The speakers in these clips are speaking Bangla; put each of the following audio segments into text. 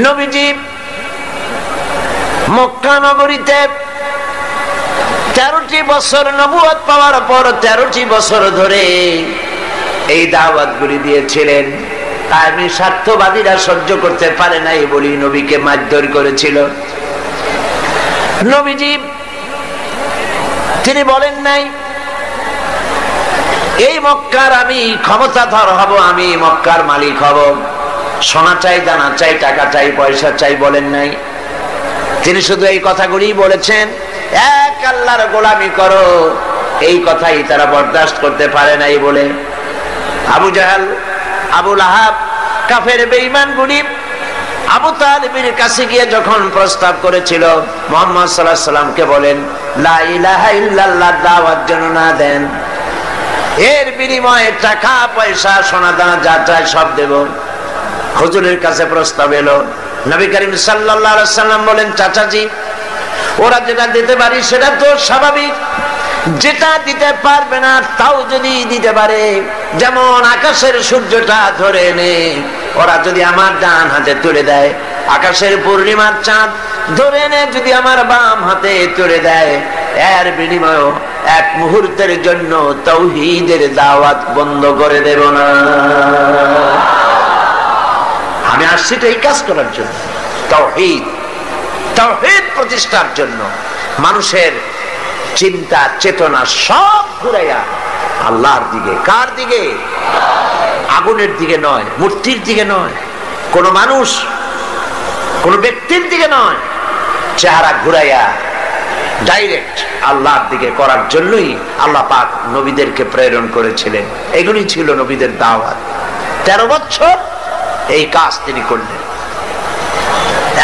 নবীজি মক্কা নগরীতে 13টি বছর নবুয়ত পাওয়ার পর 13টি বছর ধরে এই দাওয়াতগুলি দিয়েছিলেন। আমি স্বার্থবাদীরা সহ্য করতে পারে নাই বলি নবীকে মারধর করেছিল। নবীজি তিনি বলেন নাই এই মক্কার আমি ক্ষমতাধর হব, আমি মক্কার মালিক হব, সোনা চাই, দানা চাই, টাকা চাই, পয়সা চাই, বলেন নাই। তিনি শুধু এই কথাগুলি বলেছেন, এক আল্লাহর গোলামি করো। এই কথাই তারা বরদাস্ত করতে পারে নাই বলে আবু জাহাল, আবু লাহাব, কাফের বেঈমানগুলি আবু তালিবের কাছে গিয়ে যখন প্রস্তাব করেছিল মুহাম্মদ সাল্লাল্লাহু আলাইহি সাল্লামকে বলেন লা ইলাহা ইল্লাল্লাহ দাওয়াত যেন না দেন, এর বিনিময়ে টাকা পয়সা সোনা দানা যা চাই সব দেব। হুজুরের কাছে প্রস্তাব এলো। নবী করিম সাল্লাল্লাহু আলাইহি সাল্লাম বলেন, চাচাজি ওরা যেটা দিতে পারি সেটা তো স্বাভাবিক, যেটা দিতে পারবে না তাও যদি দিতে পারে, যেমন আকাশের সূর্যটা ধরে এনে ওরা যদি আমার ডান হাতে তুলে দেয়, আকাশের পূর্ণিমার চাঁদ ধরে এনে যদি আমার বাম হাতে তুলে দেয়, এর বিনিময়ে এক মুহূর্তের জন্য তাওহীদের দাওয়াত বন্ধ করে দেব না। আমি আসছি তো এই কাজ করার জন্য, তাওহীদ প্রতিষ্ঠার জন্য। মানুষের চিন্তা চেতনা সব ঘুরাইয়া আল্লাহর দিকে। কার দিকে? আগুনের দিকে নয়, মূর্তির দিকে নয়, কোন মানুষ কোন ব্যক্তির দিকে নয়, চেহারা ঘুরাইয়া ডাইরেক্ট আল্লাহর দিকে করার জন্যই আল্লাহ পাক নবীদেরকে প্রেরণ করেছিলেন। এগুলি ছিল নবীদের দাওয়াত। 13 বছর এই কাজ তিনি করলেন।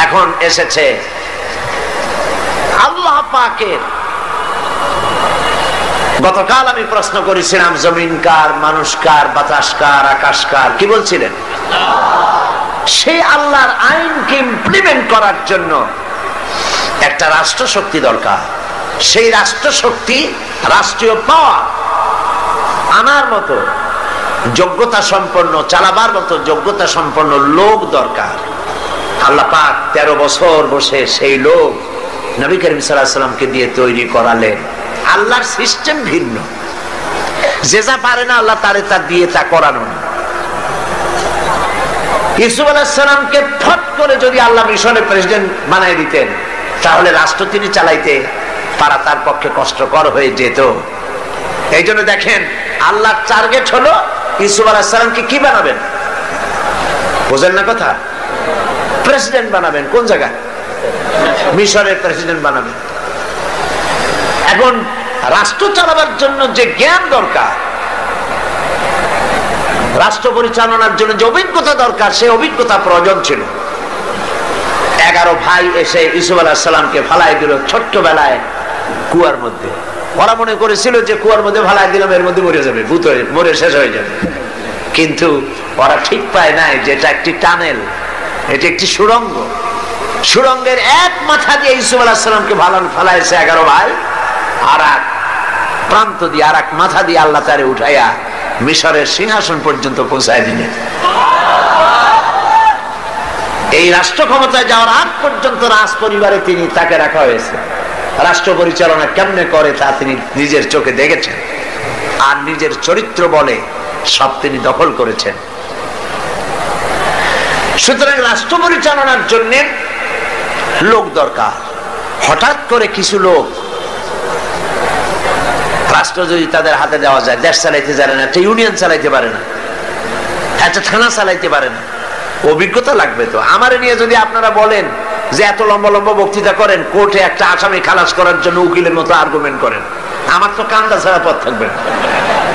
এখন এসেছে আল্লাহ পাকের। গতকাল আমি প্রশ্ন করেছিলাম, জমিন কার, মানুষ কার, বাতাস কার, আকাশ কার? কি বলছিলেন? সেই আল্লাহর আইনকে ইমপ্লিমেন্ট করার জন্য একটা রাষ্ট্র শক্তি দরকার। সেই রাষ্ট্র শক্তি, রাষ্ট্রীয় পাওয়ার আনার মতো যোগ্যতা সম্পন্ন, চালাবার মতো যোগ্যতা সম্পন্ন লোক দরকার। আল্লাহ পাক 13 বছর বসে সেই লোক নবী করিম সাল্লাল্লাহু আলাইহি সাল্লামকে দিয়ে তৈরি করালেন। আল্লাহর সিস্টেম ভিন্ন, যে যা পারে না আল্লাহ তারে তা দিয়ে তা করানো না। ইউসুফ আলাইহিস সালামকে ফট করে যদি আল্লাহ মিশনের প্রেসিডেন্ট বানায় দিতেন, তাহলে রাষ্ট্র তিনি চালাইতে পারা তার পক্ষে কষ্টকর হয়ে যেত। এই জন্য দেখেন আল্লাহর টার্গেট হলো ইউসুফ আলাইহিস সালামকে কি বানাবেন? বুঝেন না কথা? প্রেসিডেন্ট বানাবেন। কোন জায়গায়? মিশরের প্রেসিডেন্ট বানাবেন। এখন রাষ্ট্র চালাবার জন্য যে জ্ঞান দরকার, রাষ্ট্র পরিচালনার জন্য যে অভিজ্ঞতা দরকার, সেই অভিজ্ঞতা প্রয়োজন ছিল। 11 ভাই এসে ইউসুফ আলাইহিস সালামকে ফালাই দিল ছোট্টবেলায় কুয়ার মধ্যে। ওরা মনে করেছিল যে কুয়ার মধ্যে ফালাই দিলাম এর মধ্যে মরে যাবে, ভূত হয়ে মরে শেষ হয়ে যাবে। কিন্তু ওরা ঠিক পায় নাই যে এটা একটি টানেল, এটি একটি সুড়ঙ্গ। সুড়ঙ্গের এক মাথা দিয়ে ইউসুফ আলাইহিস সালামকে ফালাইছে 11 ভাই, আর এক প্রান্ত দিয়ে আর এক মাথা দিয়ে আল্লাহ তারে উঠাইয়া মিশরের সিংহাসন পর্যন্ত পৌঁছায় দিলেন। এই রাষ্ট্র ক্ষমতায় যাওয়ার আগ পর্যন্ত রাজ পরিবারে তাকে রাখা হয়েছে। রাষ্ট্র পরিচালনা কেমনে করে তা তিনি নিজের চোখে দেখেছেন, আর নিজের চরিত্র বলে সব তিনি দখল করেছেন। সুতরাং রাষ্ট্র পরিচালনার জন্য লোক দরকার। হঠাৎ করে কিছু লোক রাষ্ট্র যদি তাদের হাতে দেওয়া যায়, দেশ চালাইতে জানে না, একটা ইউনিয়ন চালাইতে পারে না, একটা থানা চালাইতে পারে না, অভিজ্ঞতা লাগবে তো। আমার নিয়ে যদি আপনারা বলেন যে এত লম্বা লম্বা বক্তৃতা করেন, কোর্টে একটা আসামি খালাস করার জন্য উকিলের মতো আর্গুমেন্ট করেন, আমার তো কান্দা ছাড়া পথ থাকবে না,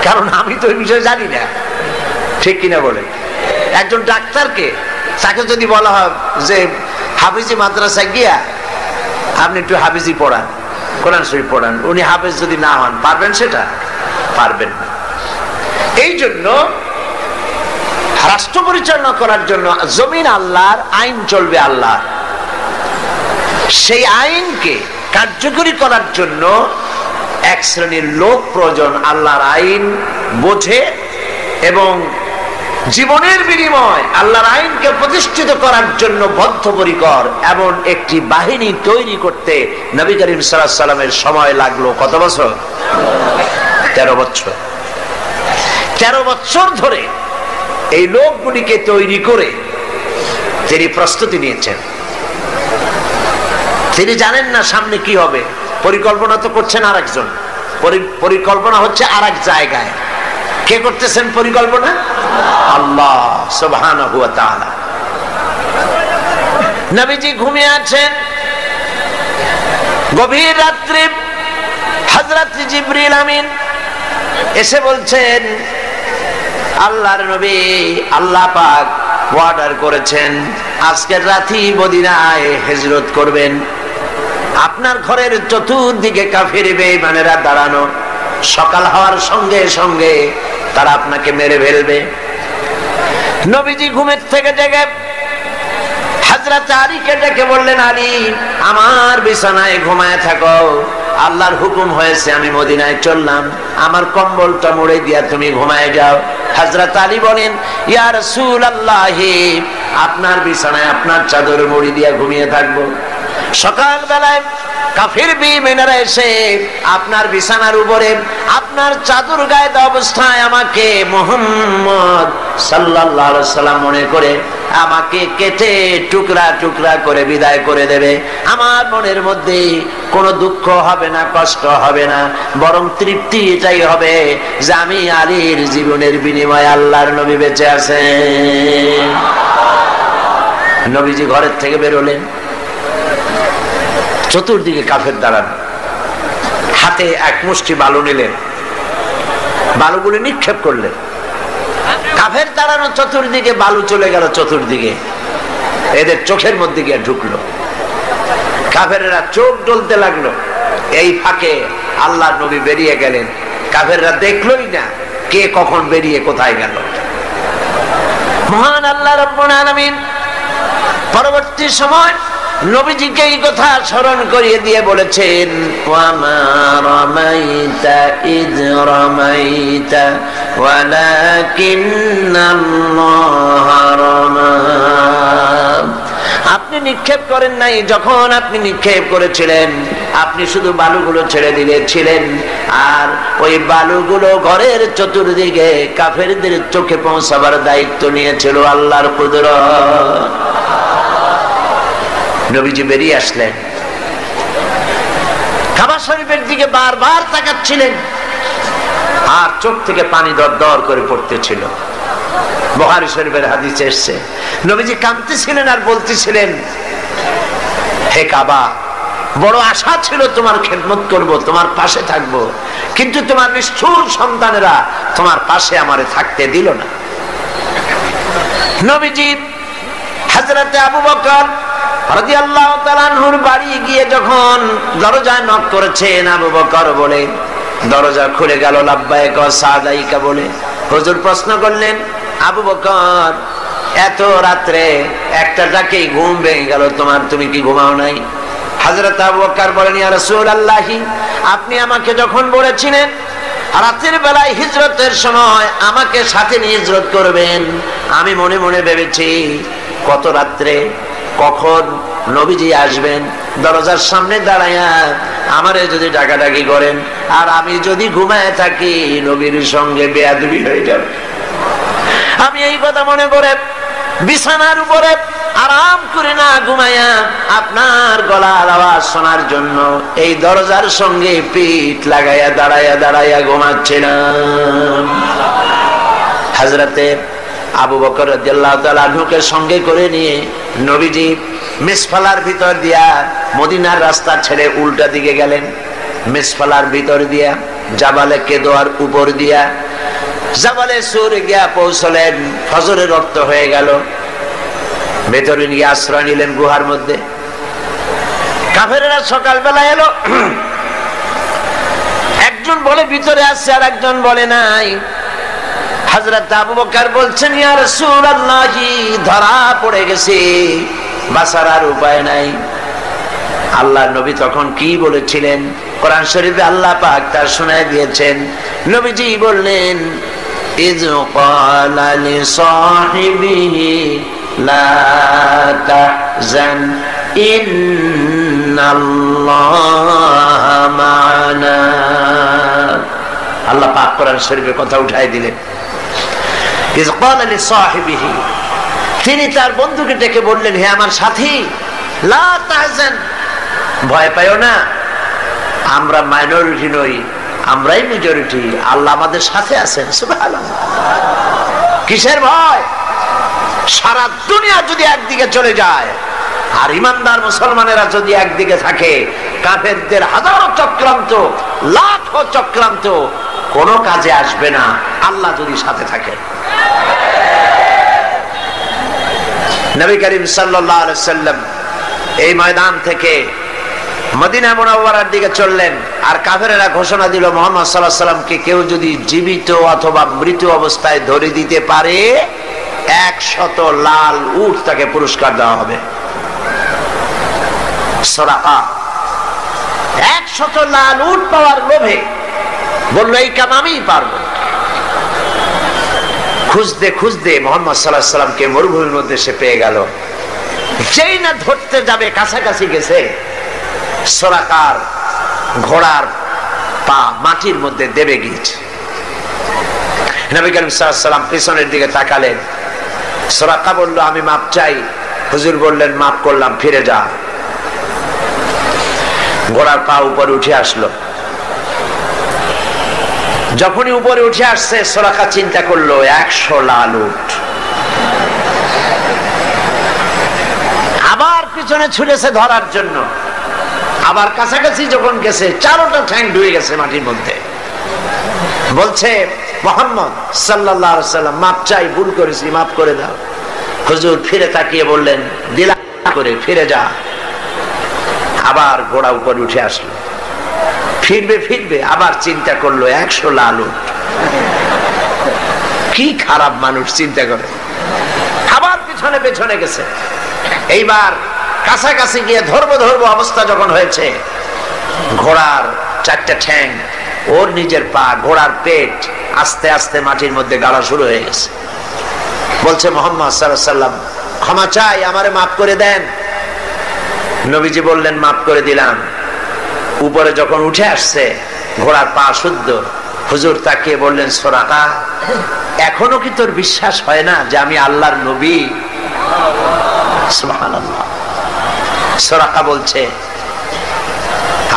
কারণ আমি তো এই বিষয়ে জানি না। ঠিক কিনা বলে? একজন ডাক্তারকে তাকে যদি বলা হয় যে হাফিজি মাদ্রাসায় গিয়া আপনি একটু হাফিজি পড়ান, কোরআন শরীফ পড়ান, উনি হাফেজ যদি না হন, পারবেন? সেটা পারবেন না। এই জন্য রাষ্ট্র পরিচালনা করার জন্য জমিন আল্লাহর, আইন চলবে আল্লাহ। সেই আইনকে কার্যকরী করার জন্য এক শ্রেণীর লোক প্রয়োজন, আল্লাহর আইন বোঝে এবং জীবনের বিনিময় আল্লাহর আইনকে প্রতিষ্ঠিত করার জন্য বদ্ধপরিকর এমন একটি বাহিনী তৈরি করতে নবী করিম সাল্লাল্লাহু আলাইহি ওয়াসাল্লামের সময় লাগলো কত বছর? 13 বছর। 13 বছর ধরে এই লোকগুলিকে তৈরি করে তিনি প্রস্তুতি নিয়েছেন। তিনি জানেন না সামনে কি হবে, পরিকল্পনা তো করছেন আরেকজন, পরিকল্পনা হচ্ছে আরেক জায়গায়। কে করতেছেন পরিকল্পনা? আল্লাহ সুবহানাহু ওয়া তাআলা। নবীজি ঘুমিয়ে আছেন, গভীর রাত্রে হযরত জিবরিল আমিন এসে বলছেন, আল্লাহর নবী, আল্লাহ পাক অর্ডার করেছেন আজকের রাতেই মদিনায় হিজরত করবেন। আপনার ঘরের চতুর্দিকে কাফির বেঈমানেরা দাঁড়ানো, সকাল হওয়ার সঙ্গে সঙ্গে তারা আপনাকে মেরে ফেলবে। নবীজি ঘুমের থেকে জেগে হযরত আলীকে ডেকে বললেন, আলী আমার বিছানায় ঘুমায় থাকো, আল্লাহর হুকুম হয়েছে আমি মদিনায় চললাম, আমার কম্বলটা মুড়ে দিয়া তুমি ঘুমায় যাও। হযরত আলী বলেন, ইয়া রাসূলুল্লাহ, আপনার বিছানায় আপনার চাদর মুড়ি দিয়া ঘুমিয়ে থাকবো। সকাল বেলায় কাফির বেঈমানেরা এসে আপনার বিছানার উপরে আপনার চাদর গায়ে দেওয়া অবস্থায় আমাকে মুহাম্মদ সাল্লাল্লাহু আলাইহি ওয়াসাল্লাম মনে করে আমাকে কেটে টুকরা টুকরা করে বিদায় করে দেবে। আমার মনের মধ্যে কোনো দুঃখ হবে না, কষ্ট হবে না, বরং তৃপ্তি এটাই হবে যে আমি আলীর জীবনের বিনিময়ে আল্লাহর নবী বেঁচে আছেন। নবীজি ঘরের থেকে বেরোলেন, চতুর্দিকে কাফের দাঁড়ানো, হাতে এক মুষ্টি বালু নিলেন, বালুগুলি নিক্ষেপ করলেন। কাফের দাঁড়ানো চতুর্দিকে বালু চলে গেল চতুর্দিকে, এদের চোখের মধ্যে গিয়ে ঢুকলো। কাফেররা চোখ ডলতে লাগলো। এই ফাঁকে আল্লাহর নবী বেরিয়ে গেলেন, কাফেররা দেখলোই না কে কখন বেরিয়ে কোথায় গেল। মহান আল্লাহ রাব্বুল আলামিন পরবর্তী সময় নবীজিকে এই কথা স্মরণ করিয়ে দিয়ে বলেছেন, ওয়ামা রামাইতা ইয রামাইতা ওয়ালাকিন্নাল্লাহা রামা। আপনি নিক্ষেপ করেন নাই, যখন আপনি নিক্ষেপ করেছিলেন আপনি শুধু বালুগুলো ছেড়ে দিয়েছিলেন, আর ওই বালুগুলো ঘরের চতুর্দিকে কাফেরদের চোখে পৌঁছাবার দায়িত্ব নিয়েছিল আল্লাহর কুদরত। নবীজি বেরিয়ে আসলেন, কাবা শরীফের দিকে বারবার তাকাচ্ছিলেন, আর চোখ থেকে পানি দর দর করে পড়তেছিল। বুখারী শরীফের হাদিসে এসেছে, নবীজি কাঁদতেছিলেন আর বলতেছিলেন, হে কাবা, বড় আশা ছিল তোমার খেদমত করব, তোমার পাশে থাকব, কিন্তু তোমার নিষ্ঠুর সন্তানেরা তোমার পাশে আমারে থাকতে দিল না। নবীজি হযরতে আবু বকর রাদিয়াল্লাহু তাআলা আনহুর বাড়ি গিয়ে যখন দরজায় নক করেছেন, আবু বকর বলে দরজা খুলে গেল, লাব্বাইক ওয়া সাদাইকা বলে। হুজুর প্রশ্ন করলেন, আবু বকর এত রাত্রে একটা ডাকেই ঘুম ভেঙে গেল তোমার, তুমি কি ঘুমাও নাই? হযরত আবু বকর বলেন, ইয়া রাসূলুল্লাহ, আপনি আমাকে যখন বলেছিলেন রাতের বেলায় হিজরতের সময় আমাকে সাথে নিয়ে হিজরত করবেন, আমি মনে মনে ভেবেছি কত রাত্রে কখন নবীজি আসবেন, দরজার সামনে দাঁড়ায়া আমারে যদি ডাকাডাকি করেন আর আমি যদি ঘুমায় থাকি নবীর সঙ্গে বেয়াদবি হয়ে যাবে। আমি এই কথা মনে করে বিছানার উপরে আরাম করে না ঘুমায়া আপনার গলার আওয়াজ শোনার জন্য এই দরজার সঙ্গে পিঠ লাগাইয়া দাঁড়াইয়া দাঁড়াইয়া ঘুমাচ্ছিলাম। হযরতে আবু বকর রাদিয়াল্লাহু তাআলা আনহুকে সঙ্গে করে নিয়ে নবীজি মিসফালার ভিতর দিয়া মদিনার রাস্তা ছেড়ে উল্টা দিকে গেলেন। মিসফালার ভিতর দিয়া জাবালে কেদোয়ার উপর দিয়া জাবালে সুর গিয়া পৌঁছলেন। ফজরের রক্ত হয়ে গেল, ভেতরে নিয়ে আশ্রয় নিলেন গুহার মধ্যে। কাফেরেরা সকালবেলা এলো, একজন বলে ভিতরে আসছে আর একজন বলে নাই। হযরত আবু বকর বলছেন, ইয়া রাসূলুল্লাহ, ধরা পড়ে গেছে, বাঁচার আর উপায় নাই। আল্লাহর নবী তখন কি বলেছিলেন কোরআন শরীফে আল্লাহ পাক তার শোনায় দিয়েছেন। নবীজি বললেন, إذ قال لصاحبه لا تحزن إن الله معنا। আল্লাহ পাক কোরআন শরীফে কথা উঠাই দিলেন। إذ قال لصاحبه, তিনি তার বন্ধুকে ডেকে বললেন, হে আমার সাথী, লা তাহজান, ভয় পাইও না, আমরা মাইনরিটি নই, আমরাই মেজরিটি, আল্লাহ আমাদের সাথে আছেন। সুবহানাল্লাহ। কিসের ভয়? সারা দুনিয়া যদি একদিকে চলে যায় আর ইমানদার মুসলমানেরা যদি একদিকে থাকে, কাফেরদের হাজারো চক্রান্ত, লাখো চক্রান্ত কোনো কাজে আসবে না আল্লাহ যদি সাথে থাকে। নবী করিম সাল্লাল্লাহু আলাইহি ওয়াসাল্লাম এই ময়দান থেকে মদিনা মুনাওয়ারার দিকে চললেন, আর কাফেরেরা ঘোষণা দিল, মুহাম্মদ সাল্লাল্লাহু আলাইহি ওয়াসাল্লামকে কেউ যদি জীবিত অথবা মৃত অবস্থায় ধরে দিতে পারে 100 লাল উট তাকে পুরস্কার দেওয়া হবে। সুরাকা 100 লাল উট পাওয়ার লোভে বলল, এই কাম আমিই পারবো। খুঁজতে খুঁজতে মুহাম্মদ সাল্লাল্লাহু আলাইহি ওয়াসাল্লামকে মরুভূমির মধ্যে সে পেয়ে গেল। যেই না ধরতে যাবে, কাছাকাছি গেছে, সুরাকার ঘোড়ার পা মাটির মধ্যে দেবে গিয়েছে। নবী করিম সাল্লাল্লাহু আলাইহি ওয়াসাল্লাম পিছনের দিকে তাকালেন। সুরাকা বলল, আমি মাপ চাই। হুজুর বললেন, মাপ করলাম, ফিরে যা। ঘোড়ার পা উপরে উঠে আসলো। যখনই উপরে উঠে আসছে, সুরাকা চিন্তা করলো 100 লাল উট। আবার পিছনে ছুটেছে ধরার জন্য। আবার কাছাকাছি যখন গেছে, 4টা ঠ্যাং ডুবে গেছে মাটির মধ্যে। বলছে, মুহাম্মদ সাল্লাল্লাহু আলাইহি ওয়াসাল্লাম, মাপ চাই, ভুল করেছি, মাফ করে দাও। হুজুর ফিরে তাকিয়ে বললেন, দিলা করে ফিরে যা। আবার ঘোড়া উপরে উঠে আসলো। ফিরবে, আবার চিন্তা করলো 100 লাল উট। কি খারাপ মানুষ, চিন্তা করে। আবার পিছনে পেছনে গেছে। এইবার কাছাকাছি গিয়ে ধরবো অবস্থা যখন হয়েছে, ঘোড়ার 4টা ঠ্যাং, ওর নিজের পা, ঘোড়ার পেট আস্তে আস্তে মাটির মধ্যে গাড়া শুরু হয়ে গেছে। বলছে, মুহাম্মদ সাল্লাল্লাহু আলাইহি ওয়াসাল্লাম, ক্ষমা চাই, আমারে মাফ করে দেন। নবীজি বললেন, মাফ করে দিলাম। উপরে যখন উঠে আসছে, ঘোড়ার পা শুদ্ধ। হুজুর তাকিয়ে বললেন, সুরাকা, এখনো কি তোর বিশ্বাস হয় না যে আমি আল্লাহর নবী? সুবহানাল্লাহ। সুরাকা বলছে,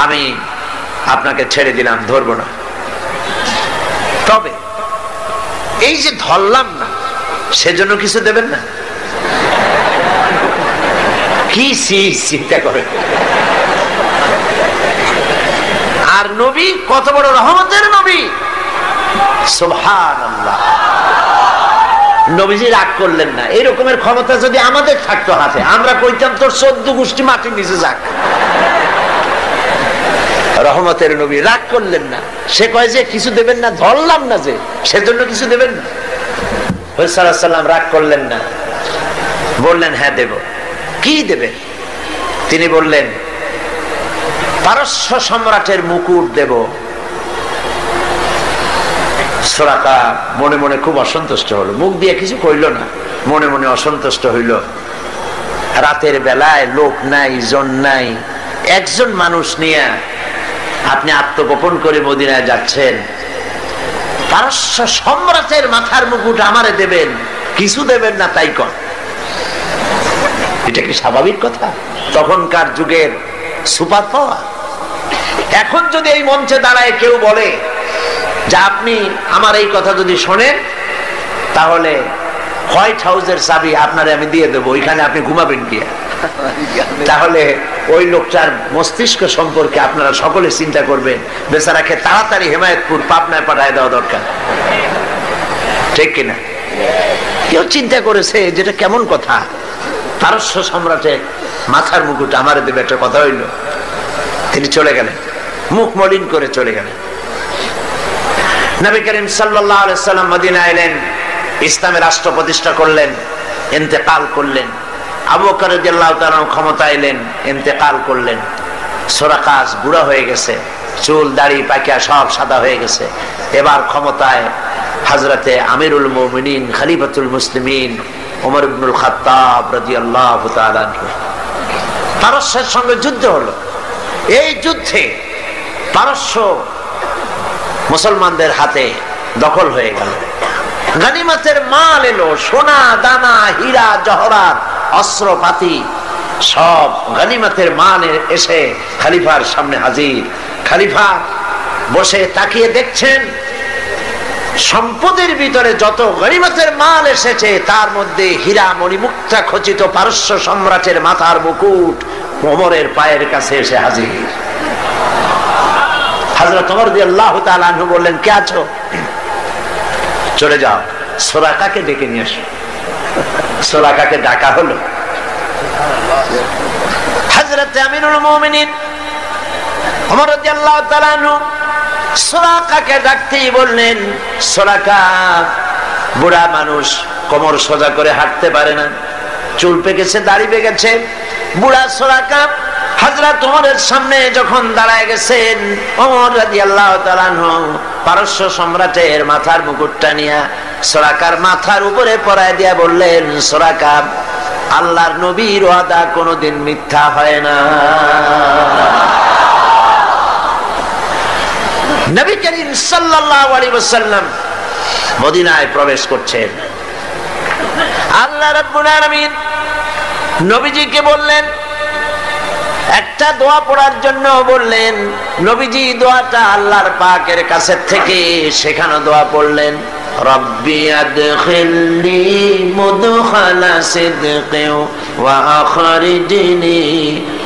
আমি আপনাকে ছেড়ে দিলাম, ধরবো না। তবে এই যে ধরলাম না, সেজন্য কিছু দেবেন না? কি চিন্তা করে। আর নবী কত বড় রহমতের নবী, সুবহানাল্লাহ। নবীজি রাগ করলেন না। এই রকমের ক্ষমতা যদি আমাদের থাকতো হাতে, আমরা কইতাম তোর 14 গোষ্ঠী মাটির নিচে যাক। রহমতের নবী রাগ করলেন না। সে কয় যে কিছু দেবেন না, ধরলাম না যে, সেজন্য কিছু দেবেন না। হুজুর সাল্লাল্লাহু আলাইহি ওয়াসাল্লাম রাগ করলেন না, বললেন, হ্যাঁ দেব। কি দেবেন? তিনি বললেন, পারস্য সম্রাটের মুকুট দেব। সুরাকা মনে মনে খুব অসন্তুষ্ট হলো, মুখ দিয়ে কিছু কইল না, মনে মনে অসন্তুষ্ট হইল। রাতের বেলায় লোক নাই, জন নাই, একজন মানুষ নিয়ে আপনি আত্মগোপন করে মদিনায় যাচ্ছেন, পারস্য সম্রাটের মাথার মুকুট আমারে দেবেন, কিছু দেবেন না, তাই কর। এটা কি স্বাভাবিক কথা? তখনকার যুগের সুপার পাওয়ার। এখন যদি এই মঞ্চে দাঁড়ায় কেউ বলে যে আপনি আমার এই কথা যদি শোনেন, তাহলে হোয়াইট হাউসের চাবি আপনারে আমি দিয়ে দেবো, ওইখানে আপনি ঘুমাবেন কি? তাহলে ওই লোকটার মস্তিষ্ক সম্পর্কে আপনারা সকলে চিন্তা করবেন, বেচারাকে তাড়াতাড়ি হেমায়েতপুর, পাবনায় পাঠায় দেওয়া দরকার, ঠিক কিনা? কেউ চিন্তা করেছে যেটা কেমন কথা? পারস্য সম্রাটের মাথার মুকুট আমারে দেবে, একটা কথা হইল। তিনি চলে গেলেন, মুখ মলিন করে চলে গেলেন। নবী করিম সাল্লাল্লাহু আলাইহি ওয়াসাল্লাম মদিনায় এলেন, ইসলামের রাষ্ট্র প্রতিষ্ঠা করলেন, ইন্তেকাল করলেন। আবু বকর রাদিয়াল্লাহু তাআলা ক্ষমতা এলেন, ইন্তেকাল করলেন। সুরাকা বুড়া হয়ে গেছে, চুল দাড়ি পাকিয়া সব সাদা হয়ে গেছে। এবার ক্ষমতায় হযরতে আমিরুল মুমিনিন খলিফাতুল মুসলিমিন ওমর ইবনুল খাত্তাব রাদিয়াল্লাহু তাআলা আনহু। পারস্যের সঙ্গে যুদ্ধ হলো। এই যুদ্ধে পারস্য মুসলমানদের হাতে দখল হয়ে গেল। গনিমতের মাল এলো, সোনা দানা হীরা জহরাত অস্ত্রপাতি সব গনিমতের মাল এসে খলিফার সামনে হাজির। খলিফা বসে তাকিয়ে দেখছেন সম্পদের ভিতরে যত গনিমতের মাল এসেছে তার মধ্যে হীরা মণিমুক্তা খচিত পারস্য সম্রাটের মাথার মুকুট ওমরের পায়ের কাছে এসে হাজির। হযরত ওমর রাদিয়াল্লাহু তাআলা আনহু বললেন, কে আছো? চলে যাও, সুরাকাকে ডেকে নিয়ে আসো। সুরাকাকে ডাকা হলো। হযরত আমিরুল মুমিনিন ওমর রাদিয়াল্লাহু তাআলা আনহু সুরাকাকে ডাকতেই বললেন, সুরাকা বুড়া মানুষ, কোমর সোজা করে হাঁটতে পারে না, চুল পেকেছে, দাড়ি পেকেছে। বুড়া সুরাকা হযরত ওমরের সামনে যখন দাঁড়ায় গেছেন, ওমর রাদিয়াল্লাহু তাআলা আনহু পারস্য সম্রাটের মাথার মুকুটটা নিয়ে সুরাকার মাথার উপরে পরায় দিয়া বললেন, সুরাকা আল্লাহর নবীর ওয়াদা কোনোদিন মিথ্যা হয় না। নবী করিম সাল্লাল্লাহু আলাইহি ওয়াসাল্লাম মদিনায় প্রবেশ করছেন। আল্লাহ রাব্বুল আলামিন নবীজিকে বললেন, একটা দোয়া পড়ার জন্য বললেন। নবীজি দোয়াটা আল্লাহর পাকের কাছে থেকে সেখানে দোয়া পড়লেন, রব্বি আদখিলনি মুদখালা সিদকিন ওয়া আখরিজনি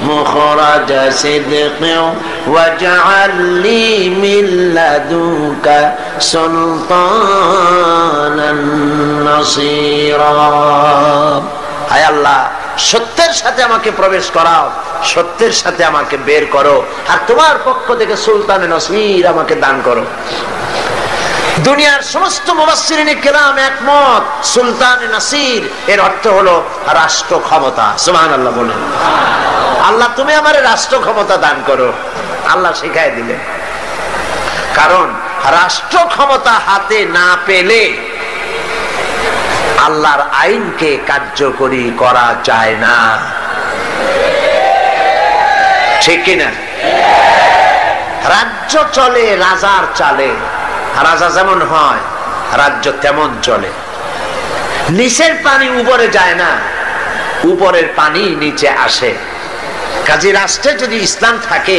মুখরাজা সিদকিন ওয়াজআলনি মিন লাদুনকা সুলতানান নাসীরা। হায় আল্লাহ, সত্যের সাথে আমাকে প্রবেশ করাও, সত্যের সাথে আমাকে বের করো, আর তোমার পক্ষ থেকে সুলতানে নসীর আমাকে দান করো। দুনিয়ার সমস্ত মুফাসসিরিনে কেরাম একমত, সুলতানে নসীর এর অর্থ হলো রাষ্ট্র ক্ষমতা। সুবহানাল্লাহ বলেন। আল্লাহ তুমি আমারে রাষ্ট্র ক্ষমতা দান করো। আল্লাহ শিখায় দিলেন, কারণ রাষ্ট্র ক্ষমতা হাতে না পেলে আল্লাহর আইনকে কার্যকরী করা যায় না, ঠিক কিনা? রাজ্য চলে রাজার চালে, রাজা যেমন হয় রাজ্য তেমন চলে। নিচের পানি উপরে যায় না, উপরের পানি নিচে আসে। কাজে রাষ্ট্রে যদি ইসলাম থাকে,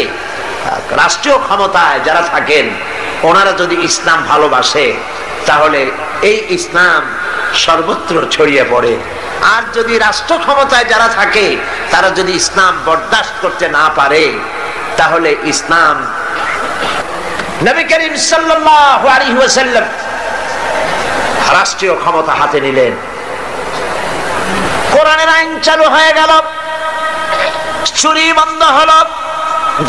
রাষ্ট্রীয় ক্ষমতায় যারা থাকেন ওনারা যদি ইসলাম ভালোবাসে, তাহলে এই ইসলাম সর্বত্র ছড়িয়ে পড়ে। আর যদি রাষ্ট্র ক্ষমতায় যারা থাকে তারা যদি ইসলাম বরদাস্ত করতে না পারে, তাহলে ইসলাম। নবী করিম সাল্লাল্লাহু আলাইহি ওয়াসাল্লাম রাষ্ট্রীয় ক্ষমতা হাতে নিলেন, কোরআনের আইন চালু হয়ে গেল, চুরি বন্ধ হলো,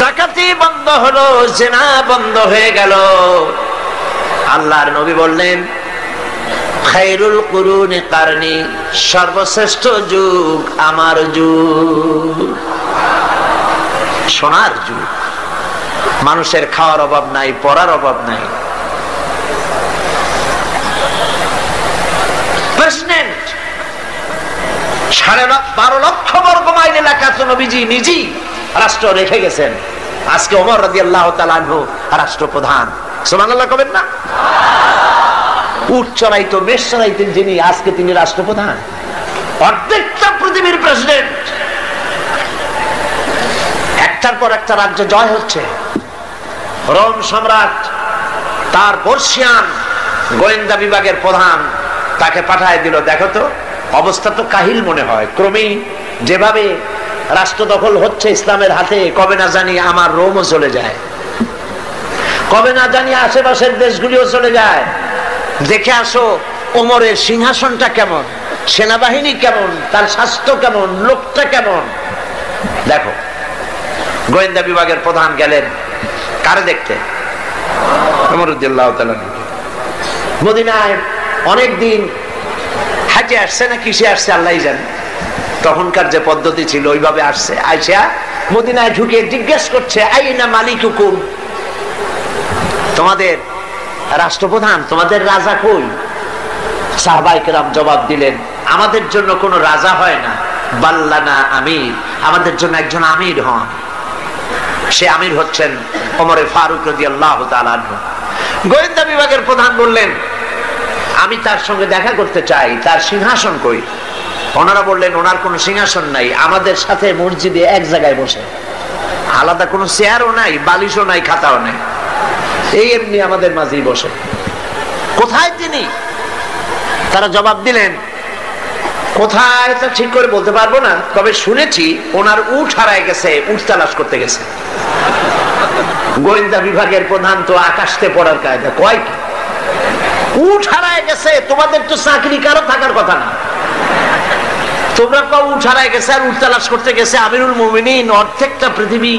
ডাকাতি বন্ধ হলো, জিনা বন্ধ হয়ে গেল। আল্লাহর নবী বললেন, খায়রুল কুরুনি কারনি, সর্বশ্রেষ্ঠ যুগ আমার যুগ, সোনার যুগ। মানুষের খাওয়ার অভাব নাই, পড়ার অভাব নাই। প্রেসিডেন্ট 12.5 লক্ষ বর্গ মাইল এলাকা তো নবীজি নিজেই রাষ্ট্র রেখে গেছেন। আজকে ওমর রাদিয়াল্লাহু তাআলা আনহু রাষ্ট্রপ্রধান। সুবহানাল্লাহ কবেন না? উট চড়াইতো, মেষ চড়াইতেন যিনি, আজকে তিনি রাষ্ট্রপ্রধান। অর্ধেকটা পৃথিবীর প্রেসিডেন্ট। একটার পর একটা রাজ্য জয় হচ্ছে। রোম সম্রাট তার বর্ষিয়ান গোয়েন্দা বিভাগের প্রধান তাকে পাঠায় দিল, দেখো তো অবস্থা তো কাহিল মনে হয়, ক্রমেই যেভাবে রাষ্ট্র দখল হচ্ছে ইসলামের হাতে, কবে না জানি আমার রোমও চলে যায়, কবে না জানি আশেপাশের দেশগুলিও চলে যায়। দেখে আসো ওমরের সিংহাসনটা কেমন, সেনাবাহিনী কেমন, তার স্বাস্থ্য কেমন, লোকটা কেমন। দেখো, গোয়েন্দা বিভাগের প্রধান গেলেন কারে দেখতে? ওমর রাদিয়াল্লাহু তাআলা। মদিনায় অনেকদিন হাঁটে আসছে না কিসে আসছে আল্লাহই জানে। তখনকার যে পদ্ধতি ছিল ওইভাবে আসছে। আইসা মদিনায় ঢুকে জিজ্ঞেস করছে, আইনা মালিকুকুম, তোমাদের রাষ্ট্রপ্রধান, তোমাদের রাজা কই? সাহাবায়ে কেরাম জবাব দিলেন, আমাদের জন্য কোন রাজা হয় না, বাল্লানা আমির, আমাদের জন্য একজন আমির হন। সে আমির হচ্ছেন ওমরে ফারুক রাদিয়াল্লাহু তাআলা আনহু। গোয়েন্দা বিভাগের প্রধান বললেন, আমি তার সঙ্গে দেখা করতে চাই, তার সিংহাসন কই? ওনারা বললেন, ওনার কোনো সিংহাসন নাই, আমাদের সাথে মসজিদে এক জায়গায় বসে, আলাদা কোনো চেয়ারও নাই, বালিশও নাই, খাতাও নাই, এই এমনি আমাদের মাঝেই বসে। কোথায় তিনি? তারা জবাব দিলেন, কোথায় তা ঠিক করে বলতে পারবো না, তবে শুনেছি ওনার উট হারায় গেছে, উট তালাশ করতে গেছে। গোয়েন্দা বিভাগের প্রধান তো আকাশতে পড়ার কায়দা, কয় কি উট হারায় গেছে? তোমাদের তো চাকরি কারো থাকার কথা না, তোমরা কও উট হারায় গেছে আর উট তালাশ করতে গেছে। আমিরুল মুমিনিন, অর্ধেকটা পৃথিবী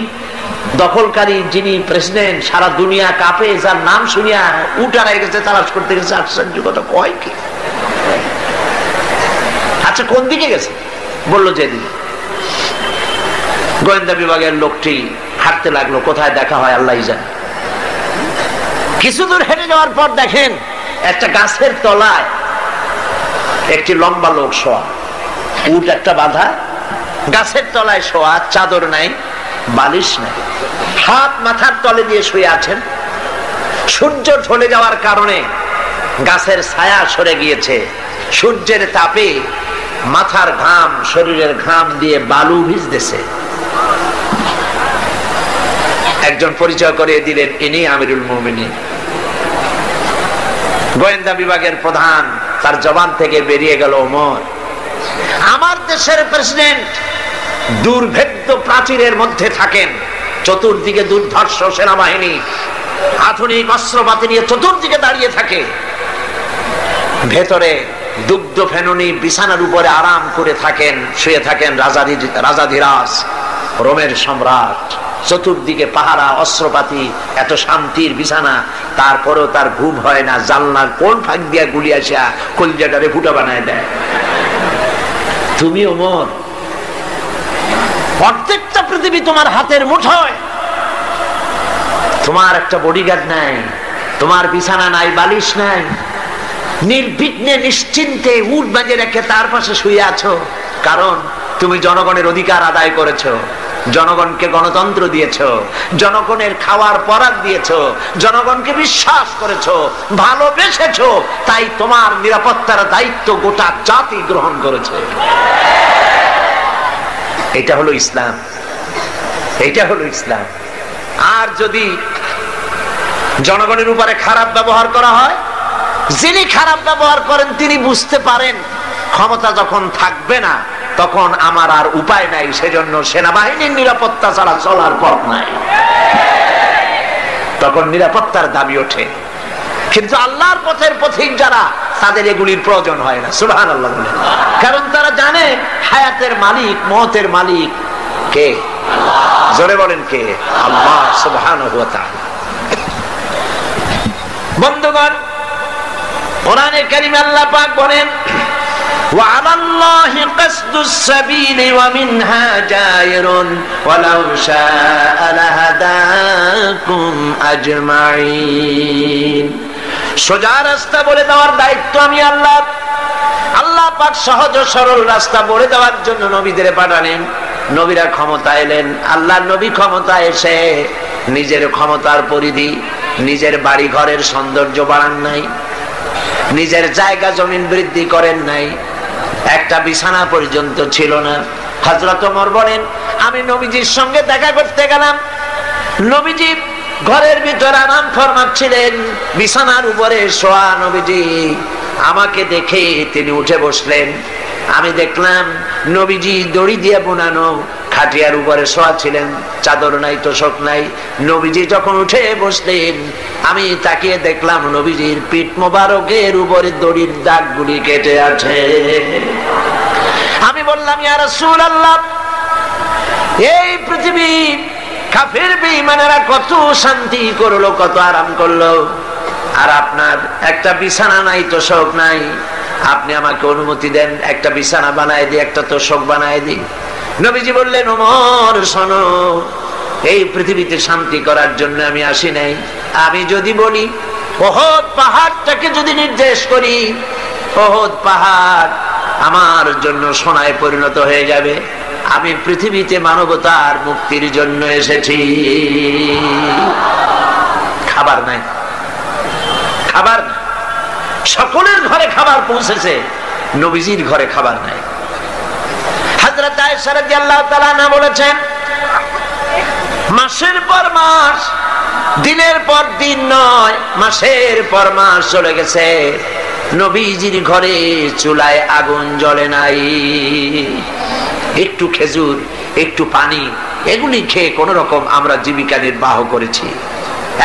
দখলকারী যিনি প্রেসিডেন্ট, সারা দুনিয়া কাঁপে, যার নাম শুনিয়া উট হারায় গেছে, তালাশ করতে গেছে, আশ্চর্য কথা, কয় কি? আচ্ছা কোন দিকে গেছে? বললো যেদিকে। গোয়েন্দা বিভাগের লোকটি হাঁটতে লাগলো, কোথায় দেখা হয় আল্লাহই জানে। কিছু দূর হেঁটে যাওয়ার পর দেখেন একটা গাছের তলায় একটি লম্বা লোক শোয়া, উট একটা বাঁধা, গাছের তলায় শোয়া, চাদর নাই, বালিশ নাই, হাত মাথার তলে দিয়ে শুয়ে আছেন। সূর্য ঢলে যাওয়ার কারণে গাছের ছায়া সরে গিয়েছে, সূর্যের তাপে মাথার ঘাম, শরীরের ঘাম দিয়ে বালু ভিজতেছে। একজন পরিচয় করিয়ে দিলেন, ইনি আমিরুল মুমিনিন। গোয়েন্দা বিভাগের প্রধান, তার জবান থেকে বেরিয়ে গেল, ওমর, আমার দেশের প্রেসিডেন্ট দুর্ভেদ্য প্রাচীরের মধ্যে থাকেন, চতুর্দিকে দুর্ধর্ষ সেনাবাহিনী, আধুনিক অস্ত্রপাতি নিয়ে চতুর্দিকে দাঁড়িয়ে থাকে, ভেতরে দুগ্ধ ফেনুনি বিছানার উপরে আরাম করে থাকেন, শুয়ে থাকেন রাজাধিরাজ, রোমের সম্রাট, চতুর্দিকে পাহারা, অস্ত্রপাতি, এত শান্তির বিছানা, তারপরেও তার ঘুম হয় না। জানলার কোন ফাঁক দিয়া গুলি আসা কলিজাটারে ফুটা বানায় দেয়। তুমি ওমর, প্রত্যেকটা পৃথিবী তোমার হাতের মুঠোয়, তোমার একটা বডিগার্ড নাই, তোমার বিছানা নাই, বালিশ নাই, নির্বিঘ্নে নিশ্চিন্তে উট বাজে রেখে তার পাশে শুয়ে আছো, কারণ তুমি জনগণের অধিকার আদায় করেছো, জনগণকে গণতন্ত্র দিয়েছো, জনগণের খাওয়ার পরাগ দিয়েছো, জনগণকে বিশ্বাস করেছো, ভালোবেসেছো, তাই তোমার নিরাপত্তার দায়িত্ব গোটা জাতি গ্রহণ করেছে। এটা হলো ইসলাম, এটা হলো ইসলাম। আর যদি জনগণের উপরে খারাপ ব্যবহার করা হয়, যিনি খারাপ ব্যবহার করেন তিনি বুঝতে পারেন ক্ষমতা যখন থাকবে না তখন আমার আর উপায় নাই, সেজন্য সেনাবাহিনীর নিরাপত্তা ছাড়া চলার পথ নাই, তখন নিরাপত্তার দাবি ওঠে। কিন্তু আল্লাহর পথের পথিক যারা, তাদের এগুলির প্রয়োজন হয় না, সুবহানাল্লাহ বলেন, কারণ তারা জানে হায়াতের মালিক, মওতের মালিক কে? জোরে বলেন কে? আল্লাহ সুবহানাহু ওয়া তাআলা। বন্ধুগণ, কোরআনে কারীমে আল্লাহ পাক বলেন, ওয়া আলাল্লাহি কাসদুস সাবিলি ওয়া মিনহা জায়রুন ওয়ালাউ শাআ লাহাদাকুম আজমাইন। সোজা রাস্তা বলে দেওয়ার দায়িত্ব আমি আল্লাহ। আল্লাহ পাক সহজ সরল রাস্তা বলে দেওয়ার জন্য নবীদের পাঠালেন, নবীরা ক্ষমতা এলেন। আল্লাহর নবী ক্ষমতা এসে নিজের ক্ষমতার পরিধি, নিজের বাড়ি ঘরের সৌন্দর্য বাড়ান নাই, নিজের জায়গা জমিন বৃদ্ধি করেন নাই, একটা বিছানা পর্যন্ত ছিল না। হযরত ওমর বলেন, আমি নবীজির সঙ্গে দেখা করতে গেলাম, নবীজি ঘরের ভিতর আরাম ফরমাচ্ছিলেন, বিছানার উপরে শোয়া নবীজি। আমাকে দেখে তিনি উঠে বসলেন। আমি দেখলাম নবীজি দড়ি দিয়ে বোনানো খাটিয়ার উপরে শোয়া ছিলেন, চাদর নাই, তোশক নাই। নবীজি যখন উঠে বসলেন, আমি তাকিয়ে দেখলাম নবীজির পিঠ মোবারকের উপরে দড়ির দাগগুলি কেটে আছে। আমি বললাম, ইয়া রাসূলুল্লাহ, এই পৃথিবী কাফির বেঈমানেরা কত শান্তি করলো, কত আরাম করলো, আর আপনার একটা বিছানা নাই, তোশক নাই। আপনি আমাকে অনুমতি দেন, একটা বিছানা বানায় দিই, একটা তোশক বানায় দিই। নবীজি বললেন, ওমর শোনো, এই পৃথিবীতে শান্তি করার জন্য আমি আসি নাই, আমি যদি বলি ওহদ পাহাড়টাকে যদি নির্দেশ করি, ওহদ পাহাড় আমার জন্য সোনায় পরিণত হয়ে যাবে, আমি পৃথিবীতে মানবতার মুক্তির জন্য এসেছি। খাবার নাই, খাবার নাই। সকলের ঘরে খাবার পৌঁছেছে, নবীজির ঘরে খাবার নাই। হযরত আয়েশা রাদিয়াল্লাহু তাআলা আনহা বলেছেন, মাসের পর মাস, দিনের পর দিন নয়, মাসের পর মাস চলে গেছে, নবীজির ঘরে চুলায় আগুন জ্বলে নাই। একটু খেজুর, একটু পানি, এগুলি খেয়ে কোন রকম আমরা জীবিকা নির্বাহ করেছি।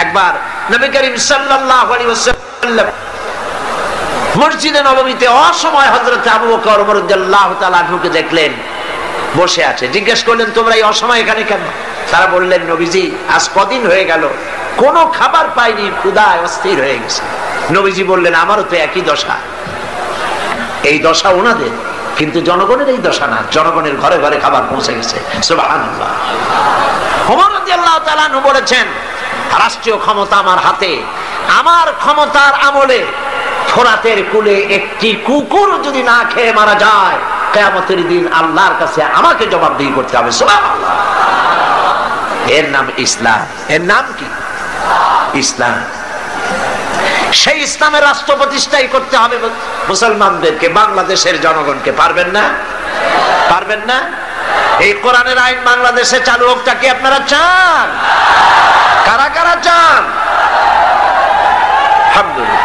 একবার নবী করিম সাল্লাল্লাহু আলাইহি ওয়াসাল্লাম মসজিদে নববীতে অসময় হযরত আবু বকর রাদিয়াল্লাহু তাআলা আনহুকে দেখলেন বসে আছে। জিজ্ঞেস করলেন, তোমরা এই অসময় এখানে কেন? তারা বললেন, নবীজি আজ কদিন হয়ে গেল কোনো খাবার পাইনি, ক্ষুধায় অস্থির হয়ে গেছে। নবীজি বললেন, আমারও তো একই দশা। এই দশা ওনাদের, কিন্তু জনগণের এই দশা না, জনগণের ঘরে ঘরে খাবার পৌঁছে গেছে। সুবহানাল্লাহ। ওমর রাদিয়াল্লাহু তাআলা আনহু বলেছেন, রাষ্ট্রীয় ক্ষমতা আমার হাতে, আমার ক্ষমতার আমলে ফোরাতের কূলে একটি কুকুর যদি না খেয়ে মারা যায়, কিয়ামতের দিন আল্লাহর কাছে আমাকে জবাবদিহি করতে হবে। সুবহানাল্লাহ। এর নাম ইসলাম। এর নাম কি? ইসলাম। সেই ইসলামের রাষ্ট্র প্রতিষ্ঠাই করতে হবে মুসলমানদেরকে, বাংলাদেশের জনগণকে। পারবেন না? পারবেন না? এই কোরআনের আইন বাংলাদেশে চালু হোকটা কি আপনারা চান? কারা কারা চান? আলহামদুলিল্লাহ।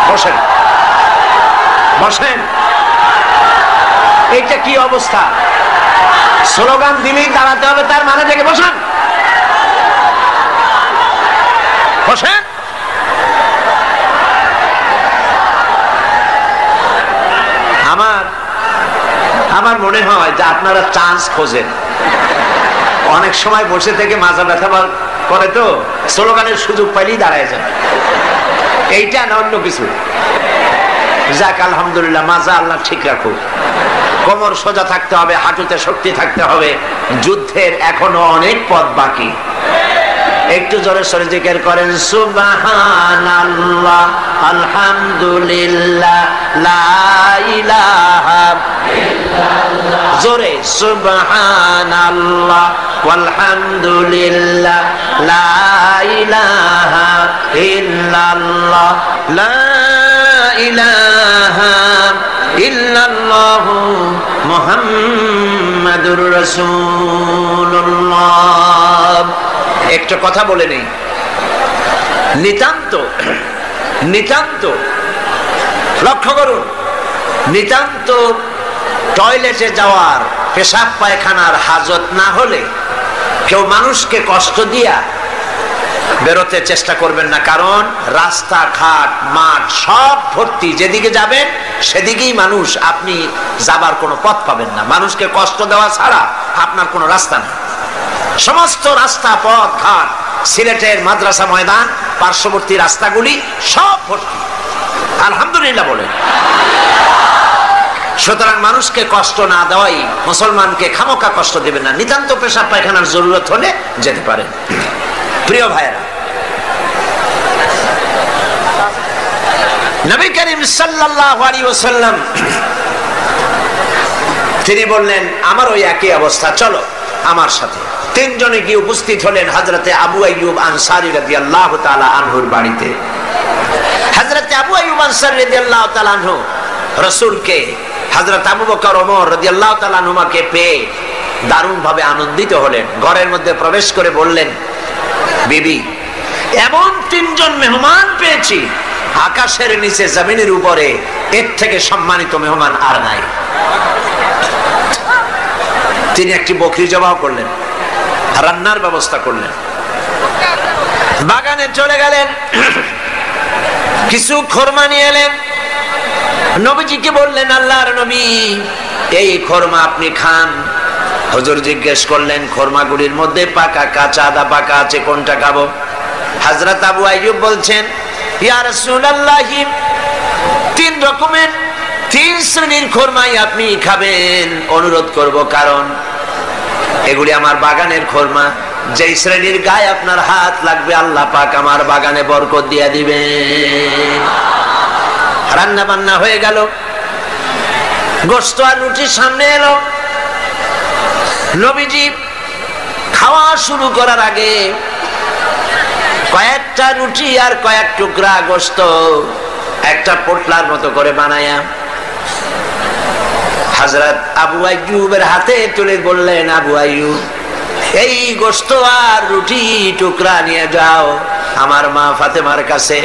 বসেন, বসেন। এইটা কি অবস্থা? স্লোগান দিলেই দাঁড়াতে হবে তার মানে থেকে বসেন, বসেন। আমার মনে হয় যে আপনারা চান্স খোঁজেন। অনেক সময় বসে থেকে মাজা ব্যথা করে, তো স্লোগানের সুযোগ পাইলেই দাঁড়ায় যায়। এইটা না অন্য কিছু। যাক, আলহামদুলিল্লাহ, মাজা আল্লাহ ঠিক রাখুক। কোমর সোজা থাকতে হবে, হাঁটুতে শক্তি থাকতে হবে। যুদ্ধের এখনো অনেক পথ বাকি। একটু জোরে সরে জিকির করেন, সুবহানাল্লাহ, আলহামদুলিল্লাহ, লা ইলাহা ইল্লাল্লাহ। জোরে, সুবহানাল্লাহ, আলহামদুলিল্লাহ, লা ইলাহা ইল্লাল্লাহ, লা ইলাহা ইল্লাল্লাহ, মুহাম্মাদুর রাসূলুল্লাহ। একটা কথা বলে নেই, নিতান্ত নিতান্ত লক্ষ্য করুন, নিতান্ত টয়লেটে যাওয়ার, পেশাব পায়খানার হাজত না হলে কেউ মানুষকে কষ্ট দিয়া বেরোতে চেষ্টা করবেন না। কারণ রাস্তাঘাট, মাঠ সব ভর্তি, যেদিকে যাবেন সেদিকেই মানুষ, আপনি যাবার কোনো পথ পাবেন না। মানুষকে কষ্ট দেওয়া ছাড়া আপনার কোনো রাস্তা নেই। সমস্ত রাস্তা, পথ ঘাট, সিলেটের মাদ্রাসা ময়দান, পার্শ্ববর্তী রাস্তাগুলি সব ভর্তি। আলহামদুলিল্লাহ বলেন। সুতরাং মানুষকে কষ্ট না দেওয়াই, মুসলমানকে খামোকা কষ্ট দেবেন না। নিতান্ত পেশাব পায়খানার জরুরত হলে যেতে পারেন। প্রিয় ভাইয়েরা, নবী করিম সাল্লাল্লাহু আলাইহি ওয়াসাল্লাম তিনি বললেন, আমার ওই একই অবস্থা, চলো আমার সাথে। তিনজনে গিয়ে উপস্থিত হলেন হযরতে আবু আইয়ুব আনসারী রাদিয়াল্লাহু তাআলা আনহুর বাড়িতে। হযরতে আবু আইয়ুব আনসারী রাদিয়াল্লাহু তাআলা আনহু রাসূলকে, হযরত আবু বকর ওমর রাদিয়াল্লাহু তাআলা আনহুমাকে পেয়ে দারুণ ভাবে আনন্দিত হলেন। ঘরের মধ্যে প্রবেশ করে বললেন, বিবি, এমন তিনজন মেহমান পেয়েছি, আকাশের নিচে জমিনের উপরে এর থেকে সম্মানিত মেহমান আর নাই। তিনি একটি বকরি জবাই করলেন, রান্নার ব্যবস্থা করলেন, বাগানে চলে গেলেন, কিছু খরমা নিয়ে এলেন, নবীজিকে বললেন, আল্লাহর নবী, এই খরমা আপনি খান। হুজুর জিজ্ঞেস করলেন, খরমাগুলির মধ্যে পাকা, কাঁচা, আদা পাকা আছে, কোনটা খাবো? হযরত আবু আইয়ুব বলছেন, ইয়া রাসূলুল্লাহ, তিন রকমের, তিন শ্রেণীর খরমাই আপনি খাবেন, অনুরোধ করব। কারণ এগুলি আমার বাগানের খোরমা। যেই শ্রেণীর গায়ে আপনার হাত লাগবে আল্লাহ পাক আমার বাগানে বরকত দিয়ে দিবে। রান্না বান্না হয়ে গেল, গোশত আর রুটি সামনে এলো। নবীজি খাওয়া শুরু করার আগে কয়েকটা রুটি আর কয়েক টুকরা গোশত একটা পোটলার মতো করে বানায়া হযরত আবু আইয়ুবের হাতে তুলে বললেন, আবু আইয়ুব, এই গোশত আর রুটি টুকরা নিয়ে যাও আমার মা ফাতেমার কাছে।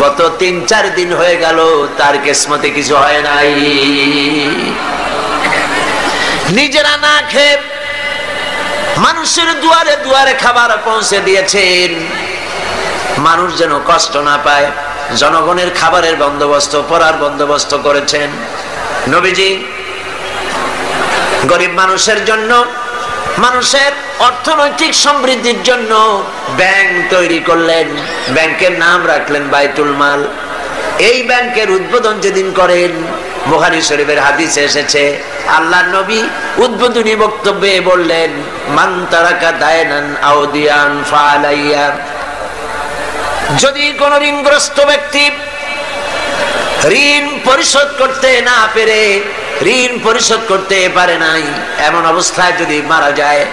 গত ৩-৪ দিন হয়ে গেল তার কিসমতে কিছু হয় নাই। নিজেরা না খেয়ে মানুষের দুয়ারে দুয়ারে খাবার পৌঁছে দিয়েছেন, মানুষ যেন কষ্ট না পায়। জনগণের খাবারের বন্দোবস্ত, পড়ার বন্দোবস্ত করেছেন। নবীজি গরিব মানুষের জন্য, মানুষের অর্থনৈতিক সমৃদ্ধির জন্য ব্যাংক তৈরি করলেন। ব্যাংকের নাম রাখলেন বাইতুল মাল। এই ব্যাংকের উদ্বোধন যেদিন করেন, বুখারী শরীফের হাদিসে এসেছে, আল্লাহর নবী উদ্বোধনী বক্তব্যে বললেন, মান তারাকা দায়নান আও দিয়ান ফালাইয়া। যদি কোন ঋণগ্রস্ত ব্যক্তি ঋণ পরিশোধ করতে না পেরে, ঋণ পরিশোধ করতে পারে নাই, এমন অবস্থায় যদি মারা যায়,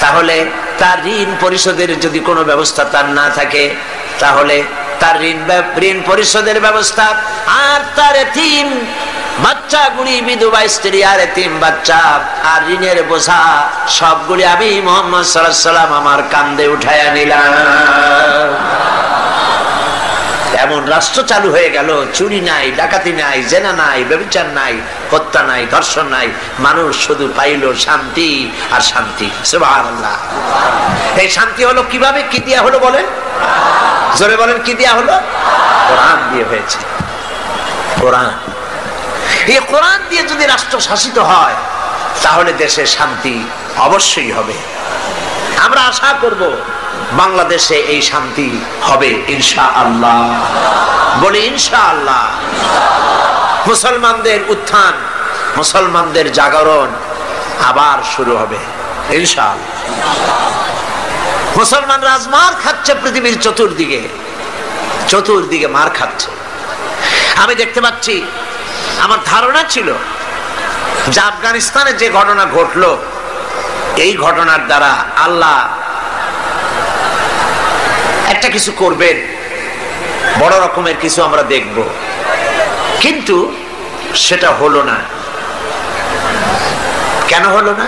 তাহলে তার ঋণ পরিশোধের যদি কোনো ব্যবস্থা তার না থাকে, তাহলে তার ঋণ পরিশোধের ব্যবস্থা আর তার এতিম বাচ্চা গুলি, বিধবা স্ত্রী আর এতিম বাচ্চা আর ঋণের বোঝা সবগুলি আমি মুহাম্মদ সাল্লাল্লাহু আলাইহি ওয়াসাল্লাম আমার কাঁধে উঠায়া নিলাম। এমন রাষ্ট্র চালু হয়ে গেল, চুরি নাই, ডাকাতি নাই, জেনা নাই, ব্যভিচার নাই, হত্যা নাই, ধর্ষণ নাই। মানুষ শুধু পাইল শান্তি আর শান্তি। সুবহানাল্লাহ। এই শান্তি হলো কিভাবে? কি দিয়া হলো বলেন? জোরে বলেন, কি দিয়া হলো? কোরআন দিয়ে হয়েছে। কোরআন, এই কোরআন দিয়ে যদি রাষ্ট্র শাসিত হয় তাহলে দেশে শান্তি অবশ্যই হবে। আমরা আশা করব বাংলাদেশে এই শান্তি হবে ইনশাআল্লাহ। বলি ইনশাআল্লাহ। মুসলমানদের উত্থান, মুসলমানদের জাগরণ আবার শুরু হবে ইনশাআল্লাহ। মুসলমানরা আজ মার খাচ্ছে পৃথিবীর চতুর্দিকে, চতুর্দিকে মার খাচ্ছে। আমি দেখতে পাচ্ছি, আমার ধারণা ছিল যে আফগানিস্তানে যে ঘটনা ঘটলো, এই ঘটনার দ্বারা আল্লাহ একটা কিছু করবেন, বড় রকমের কিছু আমরা দেখব, কিন্তু সেটা হলো না। কেন হলো না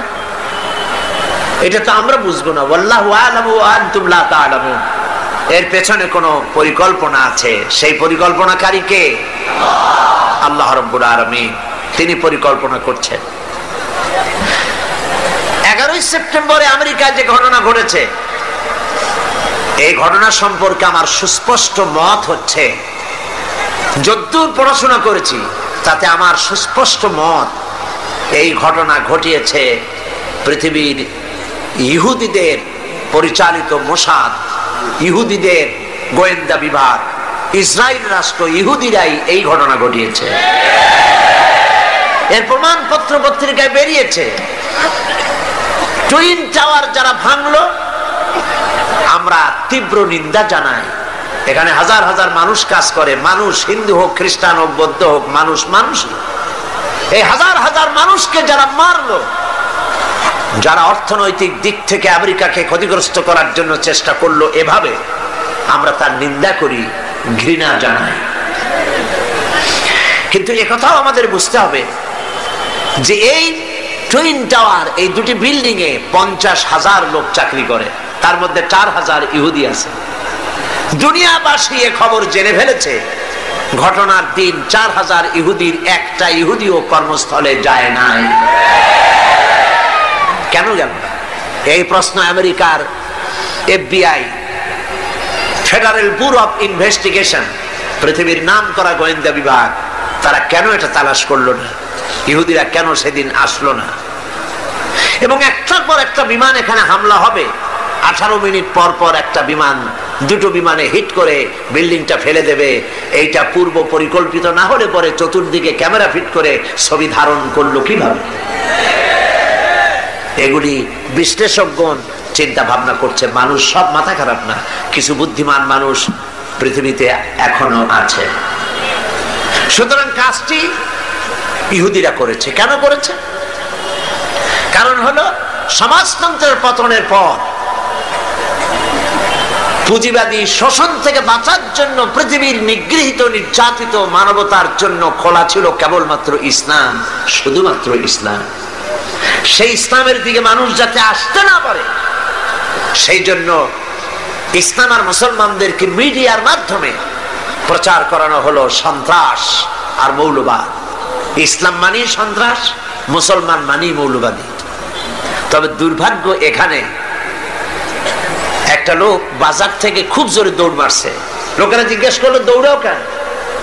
এটা তো আমরা বুঝবো না। ওয়াল্লাহু আ'লামু ওয়া আনতুম লা তা'লামুন। এর পেছনে কোনো পরিকল্পনা আছে। সেই পরিকল্পনাকারী কে? আল্লাহ রাব্বুল আলামিন। তিনি পরিকল্পনা করছেন। 11 সেপ্টেম্বরে আমেরিকায় যে ঘটনা ঘটেছে, এই ঘটনা সম্পর্কে আমার সুস্পষ্ট মত হচ্ছে, যতদূর পড়াশোনা করেছি তাতে আমার সুস্পষ্ট মত, এই ঘটনা ঘটিয়েছে পৃথিবীর ইহুদিদের পরিচালিত মোসাদ, ইহুদিদের গোয়েন্দা বিভাগ, ইসরায়েল রাষ্ট্র, ইহুদিরাই এই ঘটনা ঘটিয়েছে। এর প্রমাণপত্র পত্রিকায় বেরিয়েছে। টুইন টাওয়ার যারা ভাঙলো, আমরা তীব্র নিন্দা জানাই। এখানে হাজার হাজার মানুষ কাজ করে, মানুষ হিন্দু হোক, খ্রিস্টান হোক, বৌদ্ধ হোক, মানুষ মানুষই। এই হাজার হাজার মানুষকে যারা মারলো, যারা অর্থনৈতিক দিক থেকে আমেরিকাকে ক্ষতিগ্রস্ত করার জন্য চেষ্টা করলো, এভাবে আমরা তার নিন্দা করি, ঘৃণা জানাই। কিন্তু একথাও আমাদের বুঝতে হবে যে এই টুইন টাওয়ার, এই দুটি বিল্ডিং এ 50,000 লোক চাকরি করে, তার মধ্যে 4,000 ইহুদি আছে। দুনিয়াবাসী এ খবর জেনে ফেলেছে। ঘটনার দিন 4,000 ইহুদির একটা ইহুদিও কর্মস্থলে যায় নাই। কেন গেল? এই প্রশ্ন আমেরিকার FBI, federal bureau of investigation, পৃথিবীর নাম করা গোয়েন্দা বিভাগ, তারা কেন এটা তালাশ করলো না? ইহুদিরা কেন সেদিন আসলো না? এবং একটার পর একটা বিমান এখানে হামলা হবে, 18 মিনিট পর পর একটা বিমান, দুটো বিমানে হিট করে বিল্ডিংটা ফেলে দেবে। এইটা পূর্ব পরিকল্পিত না হলে পরে চতুর্দিকে ক্যামেরা ফিট করে ছবি ধারণ করলো কিভাবে? এগুলি বিশ্লেষকগণ চিন্তা ভাবনা করছে। মানুষ সব মাথা খারাপ না, কিছু বুদ্ধিমান মানুষ পৃথিবীতে এখনো আছে। সুতরাং কাজটি ইহুদিরা করেছে। কেন করেছে? কারণ হলো সমাজতন্ত্রের পতনের পর পুঁজিবাদী শোষণ থেকে বাঁচার জন্য পৃথিবীর নিগৃহীত নির্যাতিত মানবতার জন্য খোলা ছিল কেবলমাত্র ইসলাম, শুধুমাত্র ইসলাম। সেই ইসলামের দিকে মানুষ যাতে আসতে না পারে, সেই জন্য ইসলাম আর মুসলমানদেরকে মিডিয়ার মাধ্যমে প্রচার করানো হলো সন্ত্রাস আর মৌলবাদ। ইসলাম মানি সন্ত্রাস, মুসলমান মানি মৌলবাদী। তবে দুর্ভাগ্য, এখানে একটা লোক বাজার থেকে খুব জোরে দৌড় মারছে। লোকেরা জিজ্ঞেস করলো দৌড়াও কেন?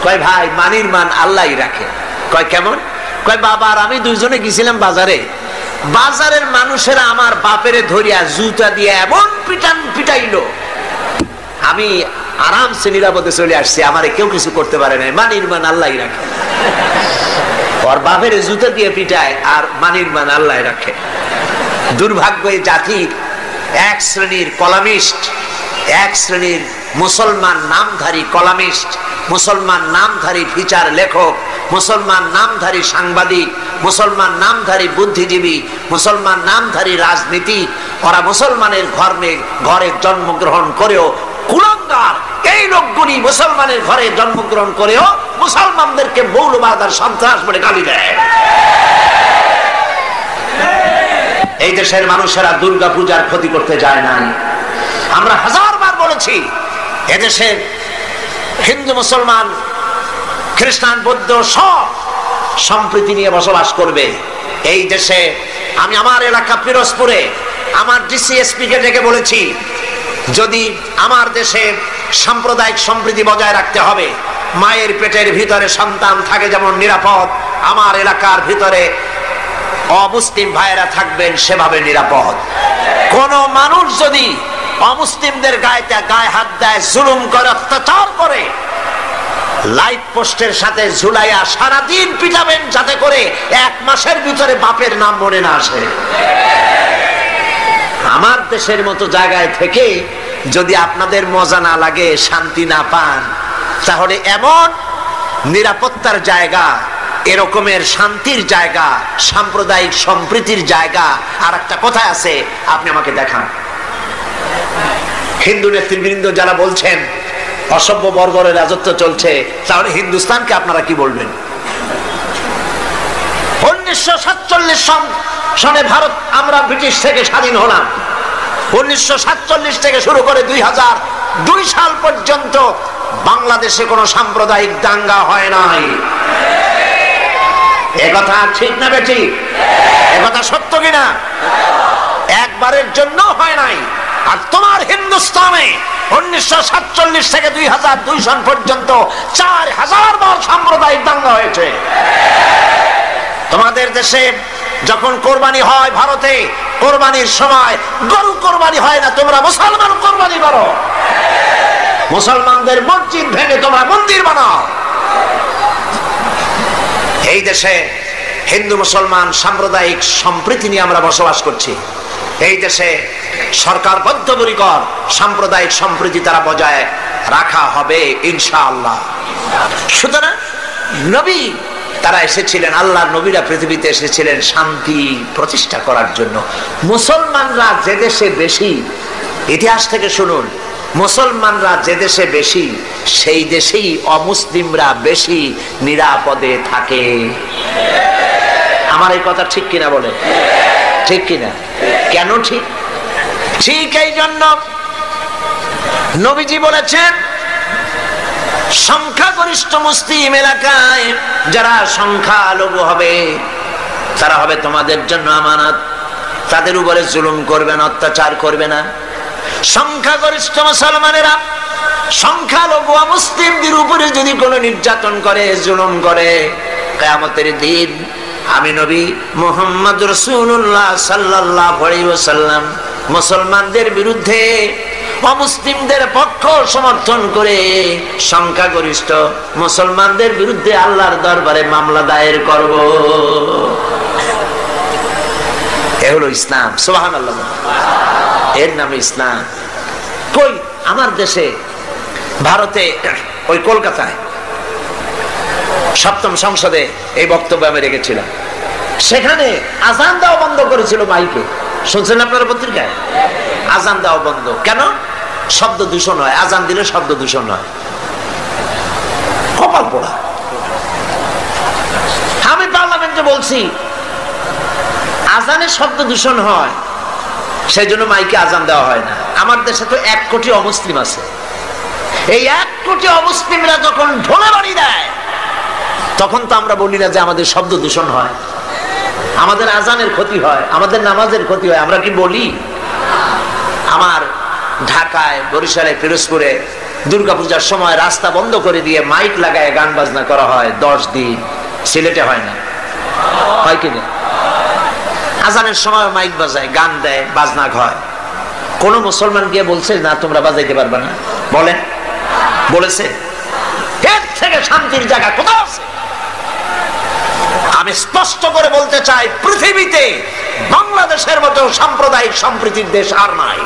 কয় ভাই মানির মান আল্লাহই রাখে। কয় কেমন? কয় বাবা আর আমি দুইজনে গেছিলাম বাজারে, বাজারের মানুষেরা আমার বাপেরে ধরিয়া জুতা দিয়ে এমন পিটাইলো, আমি আরামসে নিরাপদে চলে আসছি, আমারে কেউ কিছু করতে পারে নাই, মানির মান আল্লাহই রাখে। ওর বাপের জুতা দিয়ে পিটায় আর মানির মান আল্লাহ রাখে। দুর্ভাগ্য এই জাতির এক শ্রেণীর কলামিস্ট, এক শ্রেণীর মুসলমান নামধারী কলামিস্ট, মুসলমান নামধারী ফিচার লেখক, মুসলমান নামধারী সাংবাদিক, মুসলমান নামধারী বুদ্ধিজীবী, মুসলমান নামধারী রাজনীতি, ওরা মুসলমানের ঘরে জন্মগ্রহণ করেও কুলাঙ্গার। এই লোকগুলি মুসলমানের ঘরে জন্মগ্রহণ করেও মুসলমানদেরকে মৌলবাদ আর সন্ত্রাস বলে গালি দেয়। এই দেশের মানুষেরা দুর্গা পূজার ক্ষতি করতে যায় না। আমরা হাজারবার বলেছি এদেশের হিন্দু মুসলমান খ্রিস্টান বৌদ্ধ সব সম্প্রীতি নিয়ে বসবাস করবে। এই দেশে আমি আমার এলাকা পিরোজপুরে আমার ডিসিএসপি কে ডেকে বলেছি, যদি আমার দেশে সাম্প্রদায়িক সম্প্রীতি বজায় রাখতে হবে, মায়ের পেটের ভিতরে সন্তান থাকে যেমন নিরাপদ, আমার এলাকার ভিতরে অমুসলিম ভাইয়েরা থাকবেন সেভাবে নিরাপদ। কোন মানুষ যদি অমুসলিমদের গায়ে হাত দেয়, জুলুম করে, অত্যাচার করে, লাইট পোস্টের সাথে ঝুলাইয়া সারাদিন পিটাবেন, যাতে করে 1 মাসের ভিতরে বাপের নাম মনে না আসে। আমার দেশের মতো জায়গায় থেকে যদি আপনাদের মজা না লাগে, শান্তি না পান, তাহলে এমন নিরাপত্তার জায়গা, এরকমের শান্তির জায়গা, সাম্প্রদায়িক সম্প্রীতির জায়গা আর একটা কোথায় আছে আপনি আমাকে দেখান। হিন্দু নেতৃবৃন্দ যারা বলছেন অসভ্য বর্বরের রাজত্ব চলছে, তাহলে হিন্দুস্তানকে আপনারা কি বলবেন? 1947 সনে ভারত আমরা ব্রিটিশ থেকে স্বাধীন হলাম। 1947 থেকে শুরু করে 2002 সাল পর্যন্ত বাংলাদেশে কোনো সাম্প্রদায়িক দাঙ্গা হয় নাই। একথা ঠিক না বেটি? একথা সত্য কিনা? একবারের জন্য হয় নাই। আর তোমার হিন্দুস্তানে 1947 থেকে 2002 সন পর্যন্ত 4000 বার সাম্প্রদায়িক দাঙ্গা হয়েছে। তোমাদের দেশে যখন কোরবানি হয়, ভারতে কোরবানির সময় গরু কোরবানি হয় না, তোমরা মুসলমান কোরবানি করো। মুসলমানদের মসজিদ ভেঙে তোমরা মন্দির বানাও। এই দেশে হিন্দু মুসলমান সাম্প্রদায়িক সম্প্রীতি নিয়ে আমরা বসবাস করছি। এই দেশে সরকার বদ্ধপরিকর সাম্প্রদায়িক সম্প্রীতি তারা বজায় রাখা হবে ইনশাআল্লাহ। সুতরাং নবী তারা এসেছিলেন, আল্লাহর নবীরা পৃথিবীতে এসেছিলেন শান্তি প্রতিষ্ঠা করার জন্য। মুসলমানরা যে দেশে বেশি, ইতিহাস থেকে শুনুন, মুসলমানরা যে দেশে বেশি, সেই দেশেই অমুসলিমরা বেশি নিরাপদে থাকে। আমার এই কথা ঠিক কিনা বলে? ঠিক কিনা? কেন ঠিক? ঠিক এই জন্য নবীজি বলেছেন, সংখ্যাগরিষ্ঠ মুসলিম এলাকায় যারা সংখ্যালঘু হবে, তারা হবে তোমাদের জন্য আমানত। তাদের উপরে জুলুম করবে না, অত্যাচার করবে না। সংখ্যাগরিষ্ঠ মুসলমানেরা সংখ্যালঘু মুসলিমদের উপরে যদি কোনো নির্যাতন করে, জুলুম করে, কিয়ামতের দিন আমি নবী মুহাম্মদ রাসূলুল্লাহ সাল্লাল্লাহু আলাইহি ওয়াসাল্লাম মুসলমানদের বিরুদ্ধে অমুসলিমদের পক্ষ সমর্থন করে সংখ্যাগরিষ্ঠ মুসলমানদের বিরুদ্ধে আল্লাহর দরবারে মামলা দায়ের করব। এ হলো ইসলাম। সুবহানাল্লাহ। এর নামে ইসলাম। কই আমার দেশে, ভারতে, ওই কলকাতায় সপ্তম সংসদে এই বক্তব্য আমি রেখেছিলাম। সেখানে আজান দেওয়া বন্ধ করেছিল মাইকে, শুনছেন আপনারা পত্রিকায়? আজান দেওয়া বন্ধ কেন? শব্দ দূষণ হয়, আজান দিলে শব্দ দূষণ হয়। কপাল পোড়া। আমি পার্লামেন্টে বলছি আজানের শব্দ দূষণ হয়, সেই জন্য মাইকে আজান দেওয়া হয় না। আমার দেশে তো 1 কোটি অমুসলিম আছে। এই 1 কোটি অমুসলিমরা যখন ঢোলে বাড়ি দেয়, তখন তো আমরা বলি না যে আমাদের শব্দ দূষণ হয়, আমাদের আজানের ক্ষতি হয়, আমাদের নামাজের ক্ষতি হয়। আমরা কি বলি? আমার ঢাকায়, বরিশালে, পিরোজপুরে দুর্গাপূজার সময় রাস্তা বন্ধ করে দিয়ে মাইক লাগায় গান বাজনা করা হয় 10 দিন। সিলেটে হয় না? হয় কিনা? আজানের সময় মাইক বাজায়, গান দেয়, বাজনা হয়। কোন মুসলমান গিয়ে বলছে না তোমরা বাজাইতে পারবে না? বলেন, বলেছে? এর থেকে শান্তির জায়গা কোথাও আছে? আমি স্পষ্ট করে বলতে চাই, পৃথিবীতে বাংলাদেশের মতো সাম্প্রদায়িক সম্প্রীতির দেশ আর নাই।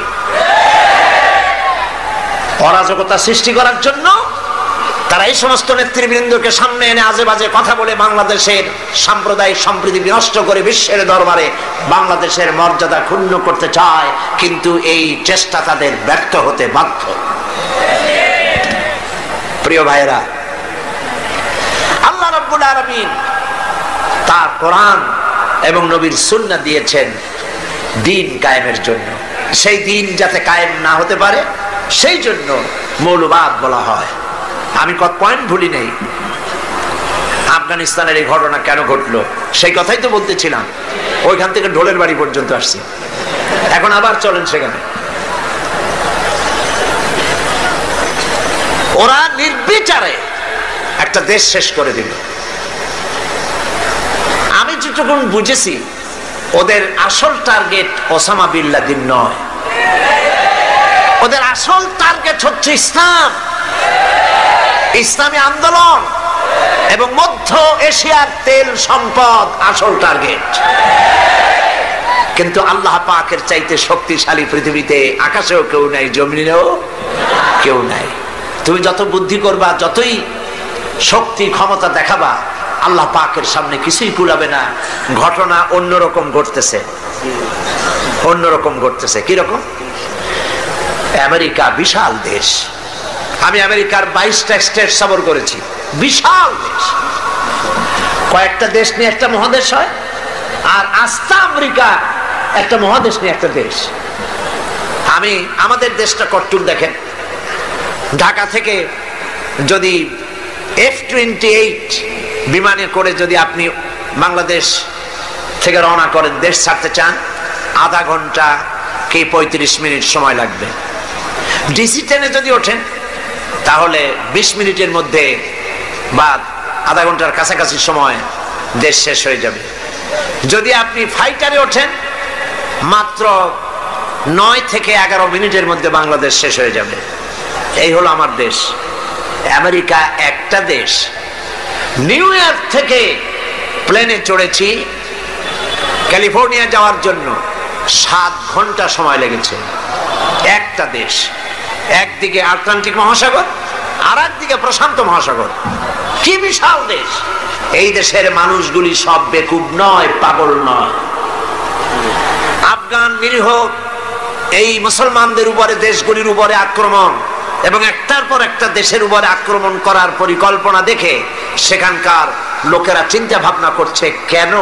অরাজকতা সৃষ্টি করার জন্য তারা এই সমস্ত নেতৃবৃন্দকে সামনে এনে আজে বাজে কথা বলে বাংলাদেশের সাম্প্রদায়িক সম্প্রীতি বিনষ্ট করে বিশ্বের দরবারে বাংলাদেশের মর্যাদা ক্ষুণ্ণ করতে চায়, কিন্তু এই চেষ্টা তাদের ব্যর্থ হতে বাধ্য। প্রিয় ভাইরা, আল্লাহ রাব্বুল আলামিন তার কোরআন এবং নবীর সুন্নাহ দিয়েছেন দ্বীন কায়েমের জন্য। সেই দ্বীন যাতে কায়েম না হতে পারে, সেই জন্য মৌলবাদ বলা হয়। আমি কত পয়েন্ট ভুলি নেই। আফগানিস্তানের এই ঘটনা কেন ঘটলো সেই কথাই তো বলতেছিলাম। ওইখান থেকে ঢোলের বাড়ি পর্যন্ত আসছি, এখন আবার চলেন সেখানে। ওরা নির্বিচারে একটা দেশ শেষ করে দিল। আমি যতটুকু বুঝেছি, ওদের আসল টার্গেট ওসামা বিন লাদেন নয়, ওদের আসল টার্গেট হচ্ছে ইসলাম, ইসলামী আন্দোলন এবং মধ্য এশিয়ার তেল সম্পদ আসল টার্গেট। কিন্তু আল্লাহ পাকের চাইতে শক্তিশালী পৃথিবীতে আকাশেও কেউ নাই, জমিনেও কেউ নাই। তুমি যত বুদ্ধি করবা, যতই শক্তি ক্ষমতা দেখাবা, আল্লাহ পাকের সামনে কিছুই কুলাবে না। ঘটনা অন্যরকম ঘটতেছে, অন্যরকম ঘটতেছে। কিরকম? আমেরিকা বিশাল দেশ। আমি আমেরিকার 22টা স্টেট সফর করেছি। বিশাল দেশ, কয়েকটা দেশ নিয়ে একটা মহাদেশ হয়, আর আস্তা আমেরিকা একটা মহাদেশ নিয়ে একটা দেশ। আমি আমাদের দেশটা কট্টুর দেখেন। ঢাকা থেকে যদি F-28 বিমানে করে যদি আপনি বাংলাদেশ থেকে রওনা করেন, দেশ ছাড়তে চান, আধা ঘন্টা কি 35 মিনিট সময় লাগবে। ডিসি ট্রেনে যদি ওঠেন তাহলে 20 মিনিটের মধ্যে বা আধা ঘন্টার কাছাকাছি সময় দেশ শেষ হয়ে যাবে। যদি আপনি ফাইটারে ওঠেন, মাত্র 9 থেকে 11 মিনিটের মধ্যে বাংলাদেশ শেষ হয়ে যাবে। এই হলো আমার দেশ। আমেরিকা একটা দেশ। নিউ ইয়র্ক থেকে প্লেনে চড়েছি ক্যালিফোর্নিয়া যাওয়ার জন্য, 7 ঘন্টা সময় লেগেছে। একটা দেশ, একদিকে আটলান্টিক মহাসাগর, আর একদিকে প্রশান্ত মহাসাগর। কি বিশাল দেশ! এই দেশের মানুষগুলি সব বেকুব নয়, পাগল নয়। আফগান নিরীহ এই মুসলমানদের উপরে, দেশগুলির উপরে আক্রমণ এবং একটার পর একটা দেশের উপরে আক্রমণ করার পরিকল্পনা দেখে সেখানকার লোকেরা চিন্তা ভাবনা করছে, কেন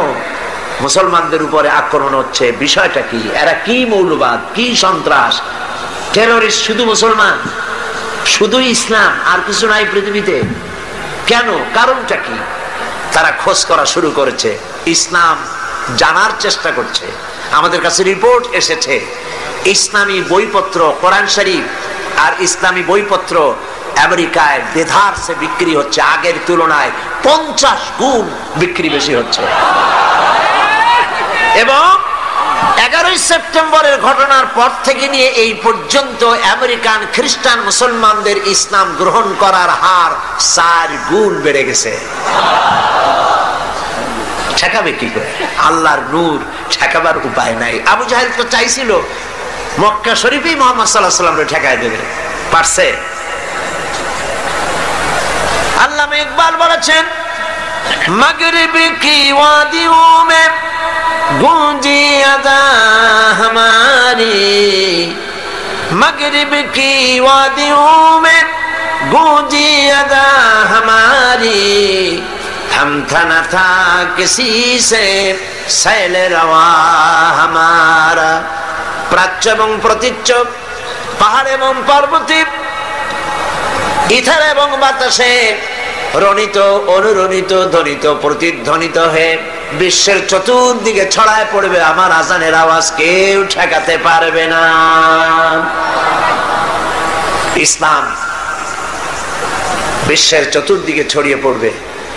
মুসলমানদের উপরে আক্রমণ হচ্ছে, বিষয়টা কি, এরা কি মৌলবাদ, কি সন্ত্রাস, টেররিস্ট শুধু মুসলমান, শুধু ইসলাম, আর কিছু নাই পৃথিবীতে, কেন, কারণটা কি? তারা খোঁজ করা শুরু করেছে, ইসলাম জানার চেষ্টা করছে। আমাদের কাছে রিপোর্ট এসেছে, ইসলামী বইপত্র, কোরআন শরীফ আর ইসলামী বইপত্র আমেরিকায় দেধারসে বিক্রি হচ্ছে, আগের তুলনায় 50 গুণ বিক্রি বেশি হচ্ছে। এবং 11ই সেপ্টেম্বরের ঘটনার পর থেকে নিয়ে এই পর্যন্ত আমেরিকান খ্রিস্টান মুসলমানদের ইসলাম গ্রহণ করার হার 4 গুণ বেড়ে গেছে। ঠেকাবে কি করে? আল্লাহর নূর ঠেকাবার উপায় নাই। আবু জাহেল তো চাইছিল মক্কা শরীফেই মুহাম্মদ সাল্লাল্লাহু আলাইহি ওয়াসাল্লামকে ঠেকায় দেবে, পারছে? আল্লামা ইকবাল বলেছেন, মাগরিব কি ওয়াদিও মে গूंजी अदा हमारी, मगरिब की वादियों में गूंजी अदा हमारी, हम था न था किसी से सैल रवा हमारा। প্রাচ্য এবং প্রতীচ্য, পাহাড় এবং পর্বতে, ইথার এবং বাতাসে রণিত, অনুরণিত, ধ্বনিত, প্রতিধ্বনিত হয়ে বিশ্বের চতুর্দিকে ছড়ায় পড়বে আমার আজানের আওয়াজ, কেউ ঠেকাতে পারবে না। ইসলাম বিশ্বের চতুর্দিকে ছড়িয়ে পড়বে,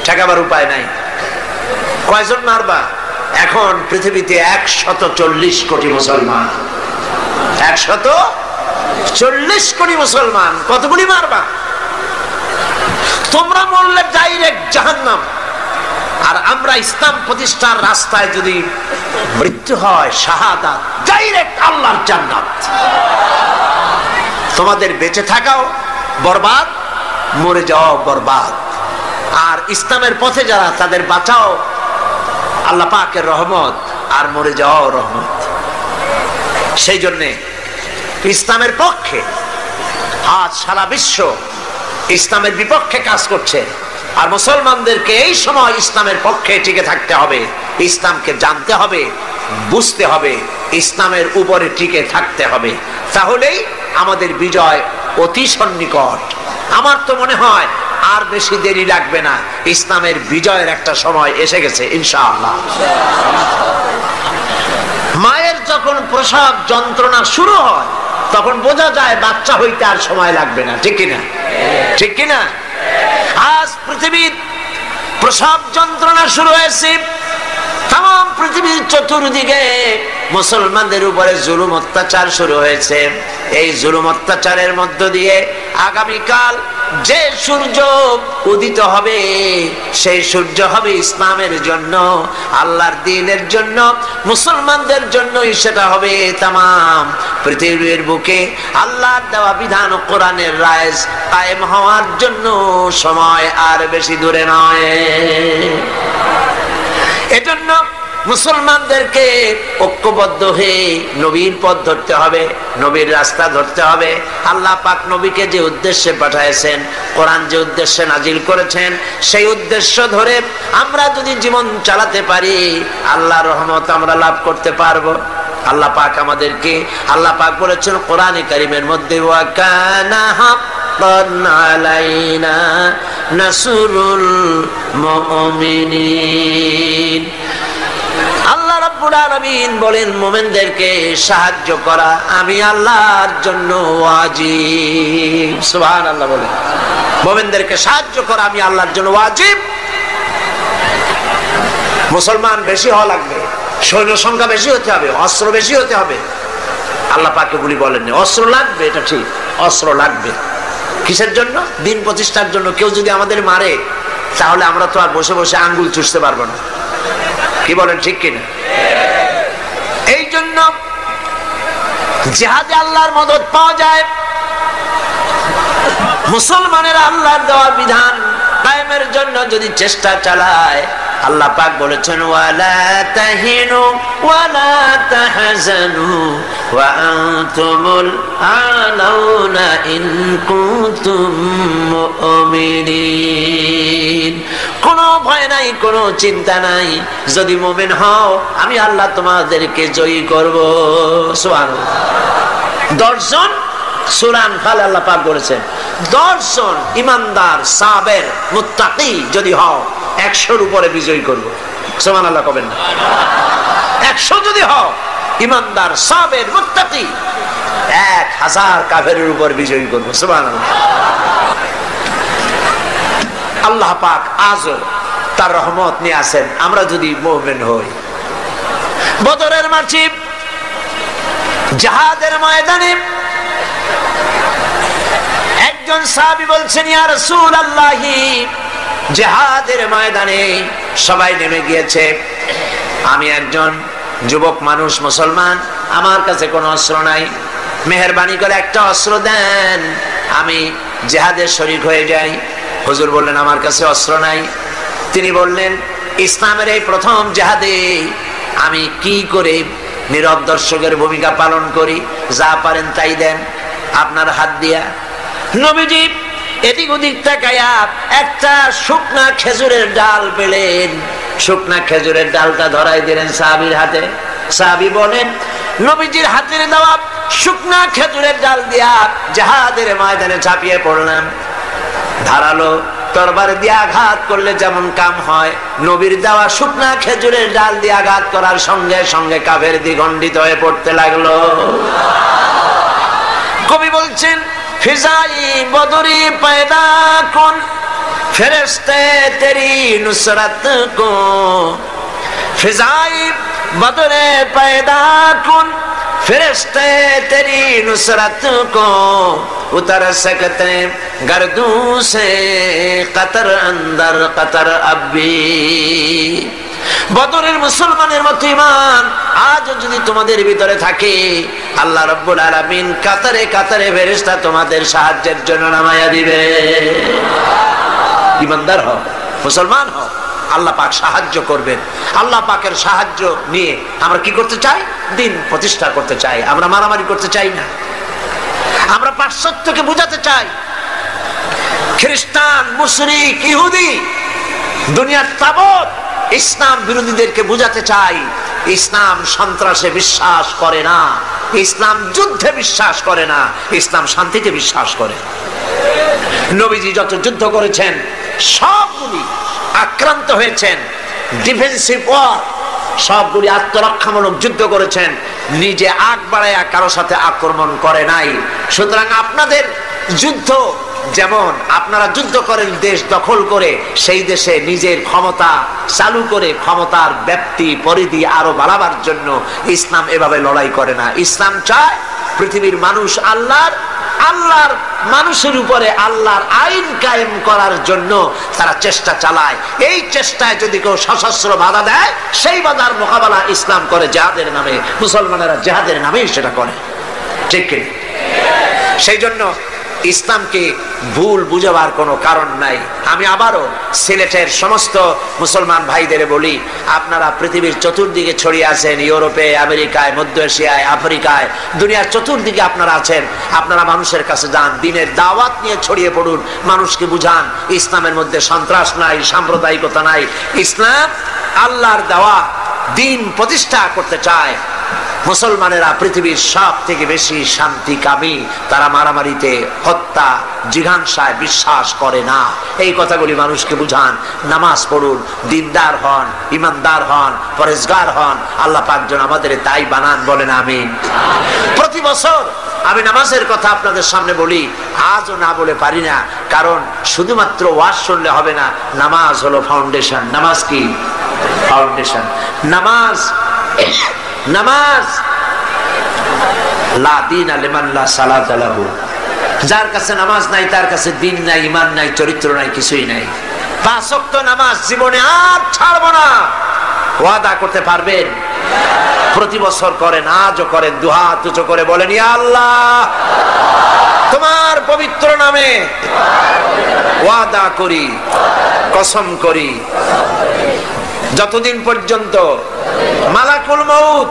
ঠেকাবার উপায় নাই। কয়জন মারবা? এখন পৃথিবীতে 140 কোটি মুসলমান, 140 কোটি মুসলমান, কতগুলি মারবা? তোমরা মরলে ডাইরেক্ট জাহান্নাম, আর আমরা ইসলাম প্রতিষ্ঠার রাস্তায় যদি মৃত্যু হয়, শাহাদাত, ডাইরেক্ট আল্লাহর জান্নাত। তোমাদের বেঁচে থাকাও বরবাদ, মরে যাও বরবাদ। আর ইসলামের পথে যারা, তাদের বাঁচাও আল্লাহ পাকের রহমত, আর মরে যাও রহমত। সেই জন্যে ইসলামের পক্ষে আজ সারা বিশ্ব ইসলামের বিপক্ষে কাজ করছে, আর মুসলমানদেরকে এই সময় ইসলামের পক্ষে টিকে থাকতে হবে, ইসলামকে জানতে হবে, বুঝতে হবে, ইসলামের উপরে টিকে থাকতে হবে, তাহলেই আমাদের বিজয় অতি সন্নিকট। আমার তো মনে হয় আর বেশি দেরি লাগবে না, ইসলামের বিজয়ের একটা সময় এসে গেছে ইনশাআল্লাহ। মায়ের যখন প্রসব যন্ত্রণা শুরু হয়, তখন বোঝা যায় বাচ্চা হইতে আর সময় লাগবে না, ঠিক কিনা? ঠিক কিনা? আজ পৃথিবীর প্রসব যন্ত্রণা শুরু হয়েছে, তাম পৃথিবীর চতুর্দিকে মুসলমানদের উপরে জুলুম অত্যাচার শুরু হয়েছে। এই জুলুম অত্যাচারের মধ্য দিয়ে আগামীকাল যে সূর্য উদিত হবে, সেই সূর্য হবে ইসলামের জন্য, আল্লাহর দ্বীনের জন্য, মুসলমানদের জন্যই সেটা হবে। তামাম পৃথিবীর বুকে আল্লাহর দেওয়া বিধান ও কোরআনের রায় কায়েম হওয়ার জন্য সময় আর বেশি দূরে নয়। এজন্য মুসলমানদেরকে ঐক্যবদ্ধ হয়ে নবীর পথ ধরতে হবে, নবীর রাস্তা ধরতে হবে। আল্লাহ পাক নবীকে যে উদ্দেশ্যে পাঠাইছেন, কোরআন যে উদ্দেশ্যে নাজিল করেছেন, সেই উদ্দেশ্য ধরে আমরা যদি জীবন চালাতে পারি, আল্লাহর রহমত আমরা লাভ করতে পারবো। আল্লাহ পাক আমাদেরকে, আল্লাহ পাক বলেছেন কোরআনে কারীমের মধ্যে, ওয়া কানা হাক্কান আলাইনা নাসরুল মুমিনিন। আল্লাহ রাব্বুল আলামিন বলেন, মুমিনদেরকে সাহায্য করা আমি আল্লাহর জন্য ওয়াজিব। সুবহানাল্লাহ বলেন, মুমিনদেরকে সাহায্য করা আমি আল্লাহর জন্য ওয়াজিব। মুসলমান বেশি হওয়া লাগবে, সৈন্য সংখ্যা বেশি হতে হবে, অস্ত্র বেশি হতে হবে। আল্লাহ পাক এগুলি বলেননি। অস্ত্র লাগবে, এটা ঠিক, অস্ত্র লাগবে। কিসের জন্য? দিন প্রতিষ্ঠার জন্য। কেউ যদি আমাদের মারে, তাহলে আমরা তো আর বসে বসে আঙ্গুল চুষতে পারবো না, কি বলেন, ঠিক কিনা? এই জন্য জিহাদে আল্লাহর মদদ পাওয়া যায়। মুসলমানেরা আল্লাহর দেওয়া বিধান কায়েমের জন্য যদি চেষ্টা চালায়, আল্লাহ পাক বলেছেন, ওয়ালা তাহিনু ওয়ালা তাহজানু ওয়া আনতুমুল আলাউনা ইন কুনতুম মুমিনিন। কোনো ভয় নাই, কোনো চিন্তা নাই, যদি মুমিন হও আমি আল্লাহ তোমাদেরকে জয়ী করব। সুবহানাল্লাহ। 10 জন সূরা আনফাল আল্লাহ পাক বলেছেন, 10 জন ইমানদার সাবের মুত্তাকি যদি হও, 100-র উপরে বিজয়ী করব। সুবহানাল্লাহ কবেন না? 100 যদি হও ইমানদার সাবের মুত্তাকি, 1000 কাফেরের উপর বিজয়ী করব। সুবহানাল্লাহ। আল্লাহ পাক আজও তার রহমত নিয়ে আসেন, আমরা যদি মুমিন হই। বদরের মাঠে, জিহাদের ময়দানে একজন সাহাবী বলছেন, ইয়া রাসূলুল্লাহ, জিহাদের ময়দানে সবাই নেমে গিয়েছে, আমি একজন যুবক মানুষ, মুসলমান, আমার কাছে কোনো অস্ত্র নাই, মেহেরবানি করে একটা অস্ত্র দেন, আমি জিহাদের শরীক হয়ে যাই। হুজুর বললেন আমার কাছে অস্ত্র নাই। তিনি বললেন ইসলামের এই প্রথম জিহাদে আমি কি করে নীরব দর্শকের ভূমিকা পালন করি, যা পারেন তাই দেন আপনার হাত দিয়া। নবীজি এদিক ওদিক তাকায়া একটা শুকনা খেজুরের ডাল পেলেন, শুকনা খেজুরের ডালটা ধরাই দিলেন সাহাবীর হাতে। সাহাবী বলেন নবীজির হাতের দেওয়া শুকনা খেজুরের ডাল দিয়া জিহাদের ময়দানে ঝাঁপিয়ে পড়লাম। ধারালো তরবার দিয়ে আঘাত করলে যেমন কাম হয়, নবীর দেওয়া শুকনা খেজুরের ডাল দিয়ে আঘাত করার সঙ্গে সঙ্গে কাফের দ্বিগণ্ডিত হয়ে পড়তে লাগলো। কবি বলছেন ফিজাই বদরি পয়দা কুন ফেরেশতে তেরি নুসরত কো, ফিজাই বদরে পয়দা কুন ফেরেশতে তেরি নুসরত কো, उतर सकते गर्दू से कतर अंदर कतर अब्बी। বদরের মুসলমানের মতো ঈমান আজ যদি তোমাদের ভিতরে থাকে, আল্লাহ রাব্বুল আলামিন কাতারে কাতারে ফেরেশতা তোমাদের সাহায্যের জন্য নামায়া দিবে। ঈমানদার হও, মুসলমান হও, আল্লাহ পাক সাহায্য করবেন। আল্লাহ পাকের সাহায্য নিয়ে আমরা কি করতে চাই? দিন প্রতিষ্ঠা করতে চাই। আমরা মারামারি করতে চাই না। আমরা পাশ্চাত্যকে বুঝাতে চাই, খ্রিস্টান, মুশরিক, ইহুদি, দুনিয়ার তাবৎ ইসলাম বিরোধীদেরকে বুঝাতে চাই ইসলাম সন্ত্রাসে বিশ্বাস করে না, ইসলাম যুদ্ধে বিশ্বাস করে না, ইসলাম শান্তিতে বিশ্বাস করে। নবীজি যত যুদ্ধ করেছেন সবগুলি আক্রান্ত হয়েছেন, ডিফেন্সিভ ওয়ার, সবগুলি আত্মরক্ষামূলক যুদ্ধ করেছেন, নিজে আগ বাড়ায়া কারো সাথে আক্রমণ করে নাই। সুতরাং আপনাদের যুদ্ধ যেমন আপনারা যুদ্ধ করেন দেশ দখল করে, সেই দেশে নিজের ক্ষমতা চালু করে ক্ষমতার ব্যাপ্তি পরিধি আরো বাড়াবার জন্য ইসলাম এভাবে লড়াই করে না। ইসলাম চায় পৃথিবীর মানুষ আল্লাহর মানুষের উপরে আল্লাহর আইন কায়েম করার জন্য তারা চেষ্টা চালায়। এই চেষ্টায় যদি কেউ সশস্ত্র বাধা দেয়, সেই বাধার মোকাবেলা ইসলাম করে জিহাদের নামে। মুসলমানেরা জিহাদের নামেই সেটা করে, ঠিক কি? সেই জন্য ইসলামকে ভুল বুঝাবার কোনো কারণ নাই। আমি আবারও সিলেটের সমস্ত মুসলমান ভাইদের বলি, আপনারা পৃথিবীর চতুর্দিকে ছড়িয়ে আছেন, ইউরোপে, আমেরিকায়, মধ্য এশিয়ায়, আফ্রিকায়, দুনিয়ার চতুর্দিকে আপনারা আছেন। আপনারা মানুষের কাছে যান, দিনের দাওয়াত নিয়ে ছড়িয়ে পড়ুন, মানুষকে বুঝান ইসলামের মধ্যে সন্ত্রাস নাই, সাম্প্রদায়িকতা নাই। ইসলাম আল্লাহর দেওয়া দিন প্রতিষ্ঠা করতে চায়। মুসলমানেরা পৃথিবীর সব থেকে বেশি শান্তিকামী, তারা মারামারিতে, হত্যা, জিঘাংসায় বিশ্বাস করে না। এই কথাগুলি মানুষকে বুঝান। নামাজ পড়ুন, দিনদার হন, ইমানদার হন, পরেজগার হন। আল্লাহ পাক যেন আমাদের তাই বানান, বলেন আমিন। প্রতি বছর আমি নামাজের কথা আপনাদের সামনে বলি, আজও না বলে পারি না, কারণ শুধুমাত্র ওয়াজ শুনলে হবে না। নামাজ হলো ফাউন্ডেশন। নামাজ কি? ফাউন্ডেশন। নামাজ লা দীনা লিমান লা সালাতা লাহু, যার কাছে নামাজ নাই তার কাছে দিন নাই, ঈমান নাই, চরিত্র নাই, কিছুই নাই। 5 ওয়াক্ত নামাজ জীবনে আর ছাড়বো না, ওয়াদা করতে পারবেন? প্রতি বছর করেন, আজও করেন, দুহাত উঁচু করে বলেন, ইয়া আল্লাহ, তোমার পবিত্র নামে ওয়াদা করি, কসম করি, যতদিন পর্যন্ত মালাকুল মউত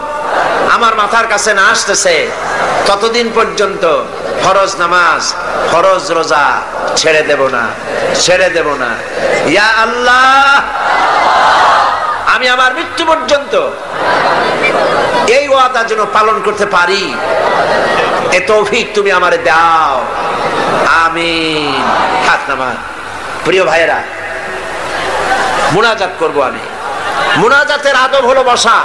আমার মাথার কাছে না আসতেছে, ততদিন পর্যন্ত ফরজ নামাজ, ফরজ রোজা ছেড়ে দেব না, ছেড়ে দেব না। ইয়া আল্লাহ, আমি আমার মৃত্যু পর্যন্ত এই ওয়াদা যেন পালন করতে পারি, এ তৌফিক তুমি আমারে দাও, আমিন। হাত নামান। প্রিয় ভাইয়েরা, মুনাজাত করব আমি। মুনাজাতের আদব হলো বসা।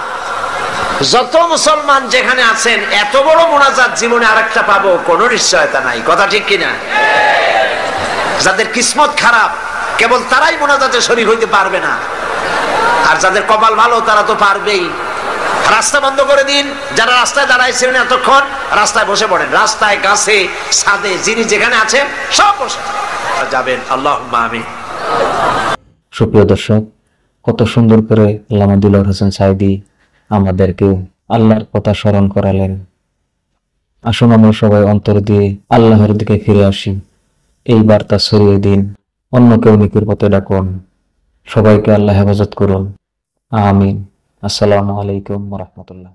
যত মুসলমান যেখানে আছেন, এত বড় মুনাজাত জীবনে আরেকটা পাবো কোনো নিশ্চয়তা নাই। কথা ঠিক কিনা? যাদের কিসমত খারাপ কেবল তারাই মুনাজাতে শরীক হইতে পারবে না, আর যাদের কপাল ভালো তারা তো পারবেই। রাস্তা বন্ধ করে দিন, যারা রাস্তায় দাঁড়াইছেন এতক্ষণ রাস্তায় বসে পড়েন, রাস্তায়, গাছে, ছাদে, যিনি যেখানে আছেন সব বসে যাবেন। আল্লাহুম্মা আমিন। সুপ্রিয় দর্শক, কত সুন্দর করে আল্লামা দিলওয়ার হোসেন সাঈদী আমাদেরকে আল্লাহর কথা স্মরণ করালেন। আসুন আমরা সবাই অন্তর দিয়ে আল্লাহর দিকে ফিরে আসি। এই বার্তা ছড়িয়ে দিন, অন্যকেও নেকির পথে ডাকুন। সবাইকে আল্লাহ হেফাজত করুন। আমিন। আসসালামু আলাইকুম ওয়া রাহমাতুল্লাহ।